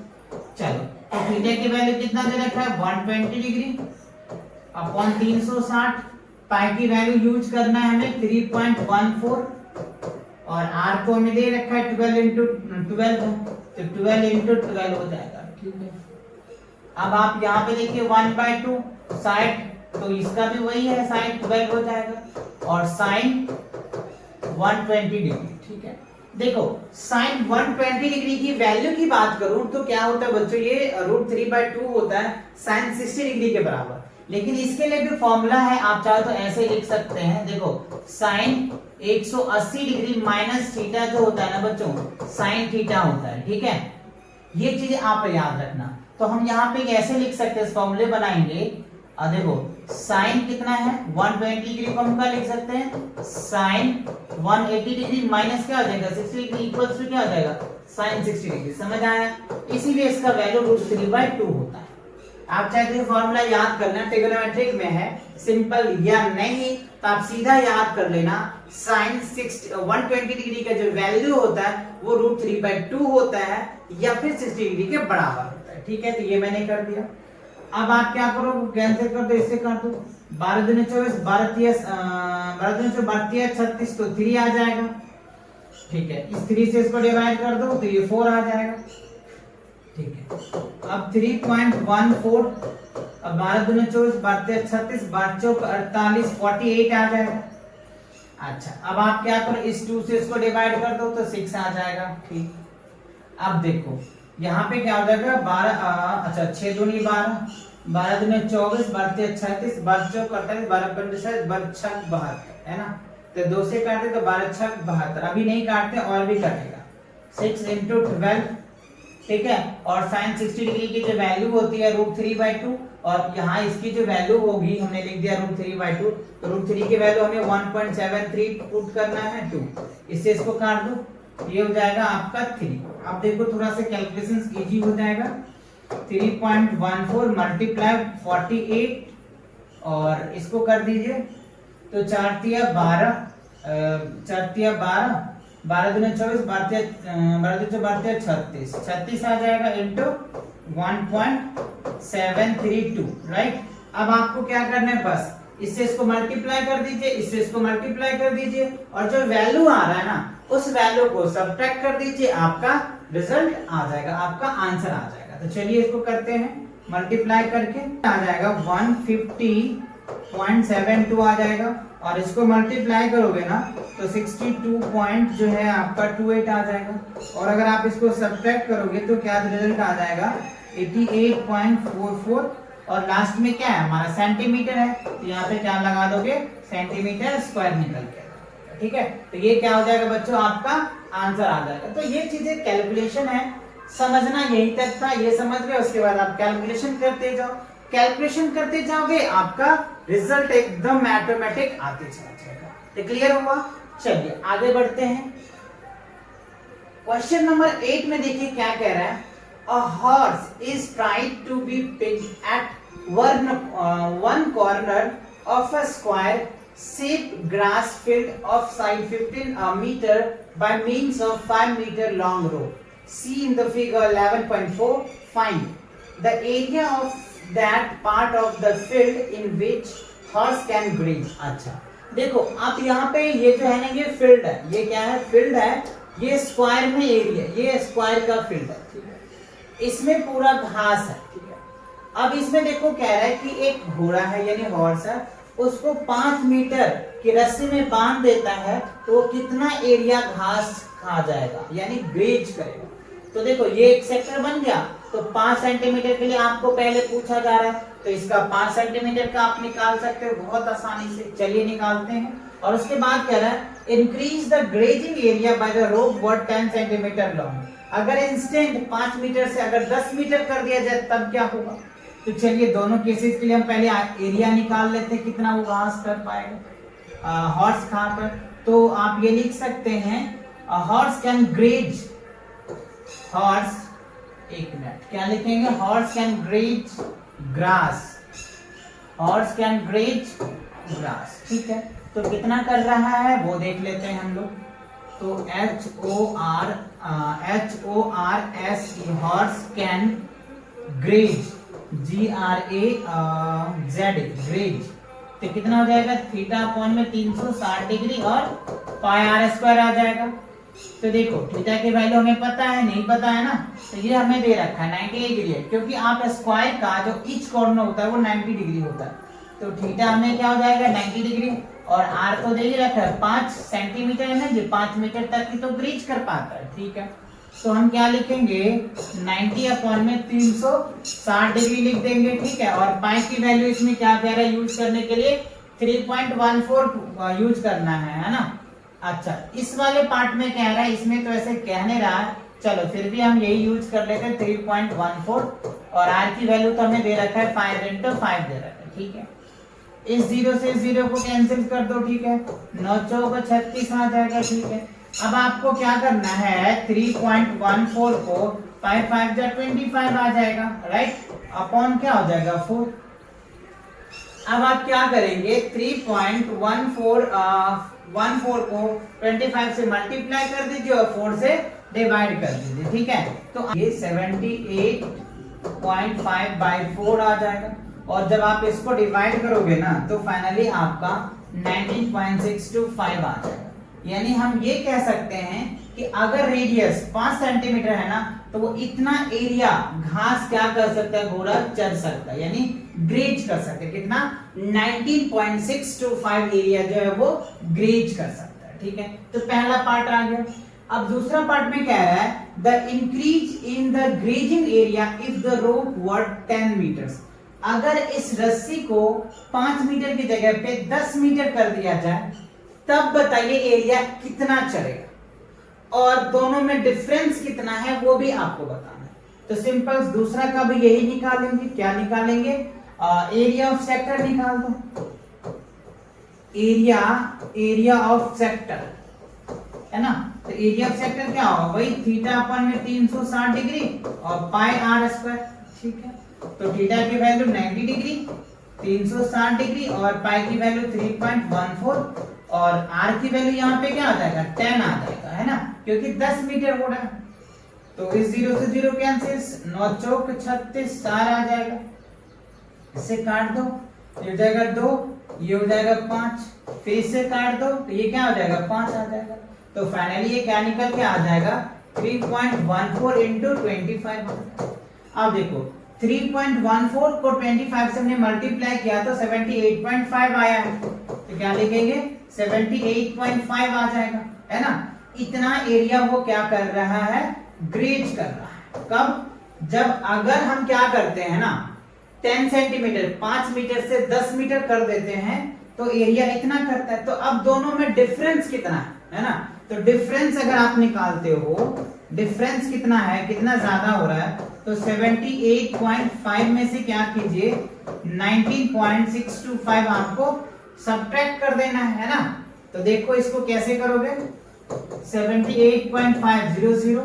चलो तो थीटा की वैल्यू कितना दे रखा है 120 डिग्री अपॉन 360, पाई की वैल्यू यूज करना है हमें 3.14 और r को हमें दे रखा है 12 × 12 है तो 12 × 12 हो जाएगा। ठीक है, अब आप यहाँ पे देखिए 1/2 साइड, तो इसका भी वही है, साइन 12 हो जाएगा और साइन 120 डिग्री। ठीक है, देखो साइन 120 डिग्री की वैल्यू की बात करूं तो क्या होता है बच्चों, ये √3/2 होता है साइन 60 डिग्री के बराबर। लेकिन इसके लिए भी फॉर्मूला है, आप चाहो तो ऐसे लिख सकते हैं, देखो साइन 180 डिग्री माइनस थीटा जो होता है ना बच्चों, साइन थीटा होता है। ठीक है, ये चीज आप याद रखना। तो हम यहाँ पे ऐसे लिख सकते हैं, फॉर्मूले बनाएंगे। देखो साइन कितना है 120 डिग्री को हम क्या लिख सकते हैं, साइन 180 डिग्री माइनस क्या हो जाएगा 60 डिग्री इक्वल्स टू क्या हो जाएगा साइन 60 डिग्री। समझ आया? इसीलिए इसका वैल्यू √3/2 होता है। आप चाहे तो फॉर्मूला याद करना, ट्रिग्नोमेट्रिक में है, सिंपल या नहीं तो आप सीधा याद कर लेना, साइन 120 डिग्री का जो वैल्यू होता है वो √3/2 होता है या फिर 60 डिग्री के बराबर होता है। ठीक है, तो ये मैंने कर दिया। अब आप क्या करो, कैंसिल कर दो, इससे कर दो, 12 दूनी 24, 12 दूनी 36, तो 3 आ जाएगा। ठीक है, इस 3 से इसको डिवाइड कर दो तो ये 4 आ जाएगा। ठीक है, अब 3.14, अब 12 दूनी 24, 12 36, 12 चौक 48, 48 आ जाएगा। अच्छा, अब आप क्या करो, इस 2 से इसको डिवाइड कर दो तो 6 आ जाएगा। ठीक, अब देखो यहाँ पे क्या हो जाएगा 12, अच्छा 6 दूनी 12, 12 दूनी 24, 12 36, 12 चौक 48, 12 पंजे 12 छक 72, है ना। तो 2 से काटते तो 12 छक 72, अभी नहीं काटते और भी कटेगा, 6 × 12। ठीक है, और साइन 60 डिग्री की जो वैल्यू होती है √3/2, और यहाँ इसकी जो वैल्यू होगी हमने लिख दिया √3/2, तो √3 की वैल्यू हमें 1.73 पुट करना है 2, इससे इसको काट दो, ये हो जाएगा आपका 3। अब देखो थोड़ा सा कैलकुलेशन इजी हो जाएगा, 3.14 मल्टीप्लाई 48 और इसको कर दीजिए तो 4 तिया 12, 4 तिया 12, 12 दूनी 24, 12 36, 36 आ जाएगा इंटू 1.732, राइट। अब आपको क्या करना है, बस इससे इसको मल्टीप्लाई कर दीजिए, इससे इसको मल्टीप्लाई कर दीजिए, और जो वैल्यू आ रहा है ना उस वैल्यू को सब्ट्रैक्ट कर दीजिए, आपका रिजल्ट आ जाएगा, आपका आंसर आ जाएगा। तो चलिए इसको करते हैं, मल्टीप्लाई करके आ जाएगा 150.72 आ जाएगा, और इसको मल्टीप्लाई करोगे ना तो 62 पॉइंट जो है आपका 28 आ जाएगा, और अगर आप इसको सब्ट्रैक्ट करोगे तो क्या रिजल्ट आ जाएगा 88.44, और लास्ट में क्या है हमारा सेंटीमीटर है, तो यहाँ पे क्या लगा दोगे सेंटीमीटर स्क्वायर निकल के। ठीक है, तो ये क्या हो जाएगा बच्चों, आपका आंसर आ जाएगा। तो ये चीजें कैलकुलेशन है, समझना यही तक था, ये समझ गए। उसके बाद आप कैलकुलेशन करते जाओ, कैलकुलेशन करते जाओगे, आपका रिजल्ट एकदम मैथमेटिक आते चला जाएगा। तो क्लियर हुआ? चलिए आगे बढ़ते हैं। क्वेश्चन नंबर 8 में देखिए क्या कह रहा है, a horse is trying to be picked at one corner of a square shaped grass field of side 15 meter by means of 5 meter long rope. See in the figure 11.4. Find the area of that part of the field in which horse can graze. अच्छा, देखो आप यहाँ पे ये जो है ना, ये फील्ड है, ये क्या है, फील्ड है, ये स्क्वायर में एरिया, ये स्क्वायर का फील्ड है। ठीक है, इसमें पूरा घास है। ठीक है, अब इसमें देखो कह रहा है कि एक घोड़ा है यानी हॉर्स है, उसको 5 मीटर की रस्सी में बांध देता है तो वो कितना एरिया घास खा जाएगा यानी ग्रेज करेगा। तो देखो ये एक सेक्टर बन गया, तो 5 सेंटीमीटर के लिए आपको पहले पूछा जा रहा है, तो इसका 5 सेंटीमीटर का आप निकाल सकते हो बहुत आसानी से। चलिए निकालते हैं। और उसके बाद कह रहा है increase the grazing area by the rope worth 10 centimetre long. अगर इंस्टेंट 5 मीटर से अगर 10 मीटर कर दिया जाए तब क्या होगा। तो चलिए दोनों केसेस के लिए हम पहले एरिया निकाल लेते हैं, कितना वो घास कर पाएगा हॉर्स खाकर। तो आप ये लिख सकते हैं हॉर्स कैन ग्रेज, हॉर्स, एक मिनट क्या लिखेंगे, horse can graze grass, horse can graze grass. ठीक है, तो कितना कर रहा है वो देख लेते हैं हम लोग। तो HORS horse can graze, GRAZ graze, तो कितना हो जाएगा थीटा अपॉन में 360 डिग्री और पाई r स्क्वायर आ जाएगा। तो देखो थीटा की वैल्यू हमें पता है, नहीं पता है ना, तो ये हमें दे रखा है 90 डिग्री है, क्योंकि आप स्क्वायर का जो ईच कॉर्नर होता है वो 90 डिग्री होता है। तो थीटा हमें क्या हो जाएगा 90 डिग्री, और आर तो दे ही रखा है 5 सेंटीमीटर है ना जी, 5 मीटर तक की तो ब्रीच कर पाता है, ठीक है। तो हम क्या लिखेंगे 90 अपॉन में 360 डिग्री लिख देंगे, ठीक है। और पाई की वैल्यू इसमें क्या कह रहा है यूज करने के लिए 3.14 यूज करना है ना। अच्छा इस वाले पार्ट में कह रहा है, इसमें तो ऐसे कहने रहा है, चलो फिर भी हम यही यूज कर लेते हैं 3.14, और आर की वैल्यू तो हमें दे रखा है 5 × 5 दे रखा है, ठीक है। इस 0 से 0 को कैंसिल कर दो, ठीक है, 9 चौक 36 आ जाएगा, ठीक है। अब आपको क्या करना है 3.14 को 5 5 जा 25 आ जाएगा, राइट, अपॉन क्या हो जाएगा 4। अब आप क्या करेंगे 3.14 को 25 से मल्टीप्लाई कर दीजिए और 4 से डिवाइड कर दीजिए, ठीक है। तो ये 78.5/4 आ जाएगा, और जब आप इसको डिवाइड करोगे ना तो फाइनली आपका 19.625 आ जाएगा। यानी हम ये कह सकते हैं कि अगर रेडियस 5 सेंटीमीटर है ना, तो वो इतना एरिया घास क्या कर सकता है, घोड़ा चल सकता है, यानी ग्रेज कर सकता है। कितना 19.625 एरिया जो है वो ग्रेज कर सकता है, ठीक है। तो पहला पार्ट आ गया। अब दूसरा पार्ट में कह रहा है the increase in the grazing area if the rope were 10 metres. अगर इस रस्सी को 5 मीटर की जगह पे 10 मीटर कर दिया जाए, तब बताइए एरिया कितना चलेगा, और दोनों में डिफरेंस कितना है वो भी आपको बताना है। तो सिंपल दूसरा का भी यही निकालेंगे, क्या निकालेंगे, एरिया ऑफ सेक्टर निकाल दो, एरिया ऑफ सेक्टर है ना। तो एरिया ऑफ सेक्टर क्या होगा भाई, थीटा अपन में 360 डिग्री और पाई आर स्क्वायर, ठीक है। तो थीटा की वैल्यू 90 डिग्री, 360 डिग्री और पाई की वैल्यू 3.14, और आर की वैल्यू यहाँ पे क्या आ जाएगा 10 आ जाएगा, है ना, क्योंकि 10 मीटर हो रहा है। तो इस 0 से 0 कैंसिल, 9 चौक 36 4 आ जाएगा, इससे काट दो, ये हो जाएगा 2, ये हो जाएगा 5, फिर इससे काट दो तो ये क्या हो जाएगा 5 आ जाएगा। तो फाइनली ये क्या निकल के आ जाएगा 3.14 इंटू 25। अब देखो 3.14 को 25 से हमने मल्टीप्लाई किया तो 78.5 आया है, तो क्या लिखेंगे 78.5 आ जाएगा, है ना। इतना एरिया वो क्या कर रहा है, ग्रेज कर रहा है। कब, जब अगर हम क्या करते हैं ना 10 सेंटीमीटर 5 मीटर से 10 मीटर कर देते हैं तो एरिया इतना करता है। तो अब दोनों में डिफरेंस कितना है ना, तो डिफरेंस अगर आप निकालते हो, डिफरेंस कितना है, कितना ज्यादा हो रहा है, तो 78.5 में से क्या कीजिए 19.625 आपको सब्ट्रैक्ट कर देना है ना। तो देखो इसको कैसे करोगे, 78.500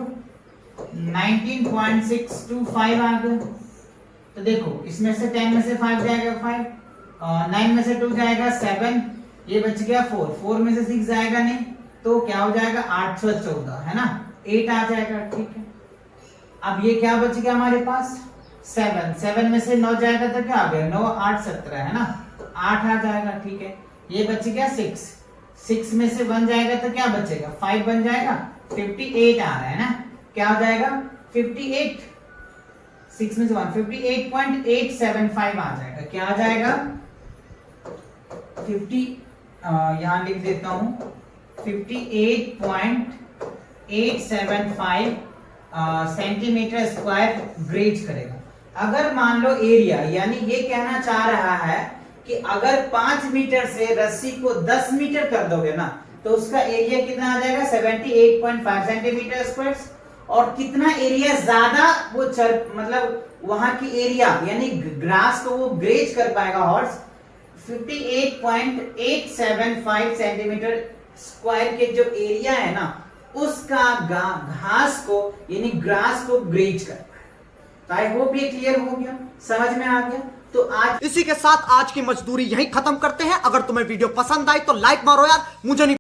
19.625 आ गया। तो देखो इसमें से 10 में से 5 जाएगा 5, 9 में से 2 जाएगा 7, ये बच गया 4 में से 6 जाएगा नहीं, तो क्या हो जाएगा 814, है ना, 8 आ जाएगा, ठीक है। अब ये क्या बच गया हमारे पास 7 में से 9 जाएगा तो क्या आ गया 9 8 17, है ना, 8 आ जाएगा, ठीक है। ये बच गया 6 में से 1 जाएगा तो क्या बचेगा 5 बन जाएगा, 58 आ रहा है ना, क्या हो जाएगा 58, 6 में से 1 58.875 आ जाएगा, क्या आ जाएगा 50, यहां लिख देता हूं 58.875 सेंटीमीटर स्क्वायर ग्रेज करेगा। अगर मान लो एरिया, यानी ये कहना चाह रहा है कि अगर 5 मीटर से रस्सी को 10 मीटर कर दोगे ना तो उसका एरिया कितना आ जाएगा 78.5 सेंटीमीटर स्क्वायर, और कितना एरिया ज्यादा वो मतलब वहां की एरिया यानी ग्रास को वो ग्रेज कर पाएगा हॉर्स 58.875 सेंटीमीटर स्क्वायर के जो एरिया है ना उसका घास को यानी ग्रास को ग्रेज कर पाए। तो आई होप ये क्लियर हो गया, समझ में आ गया। तो आज इसी के साथ आज की मजदूरी यहीं खत्म करते हैं। अगर तुम्हें वीडियो पसंद आई तो लाइक मारो यार, मुझे नहीं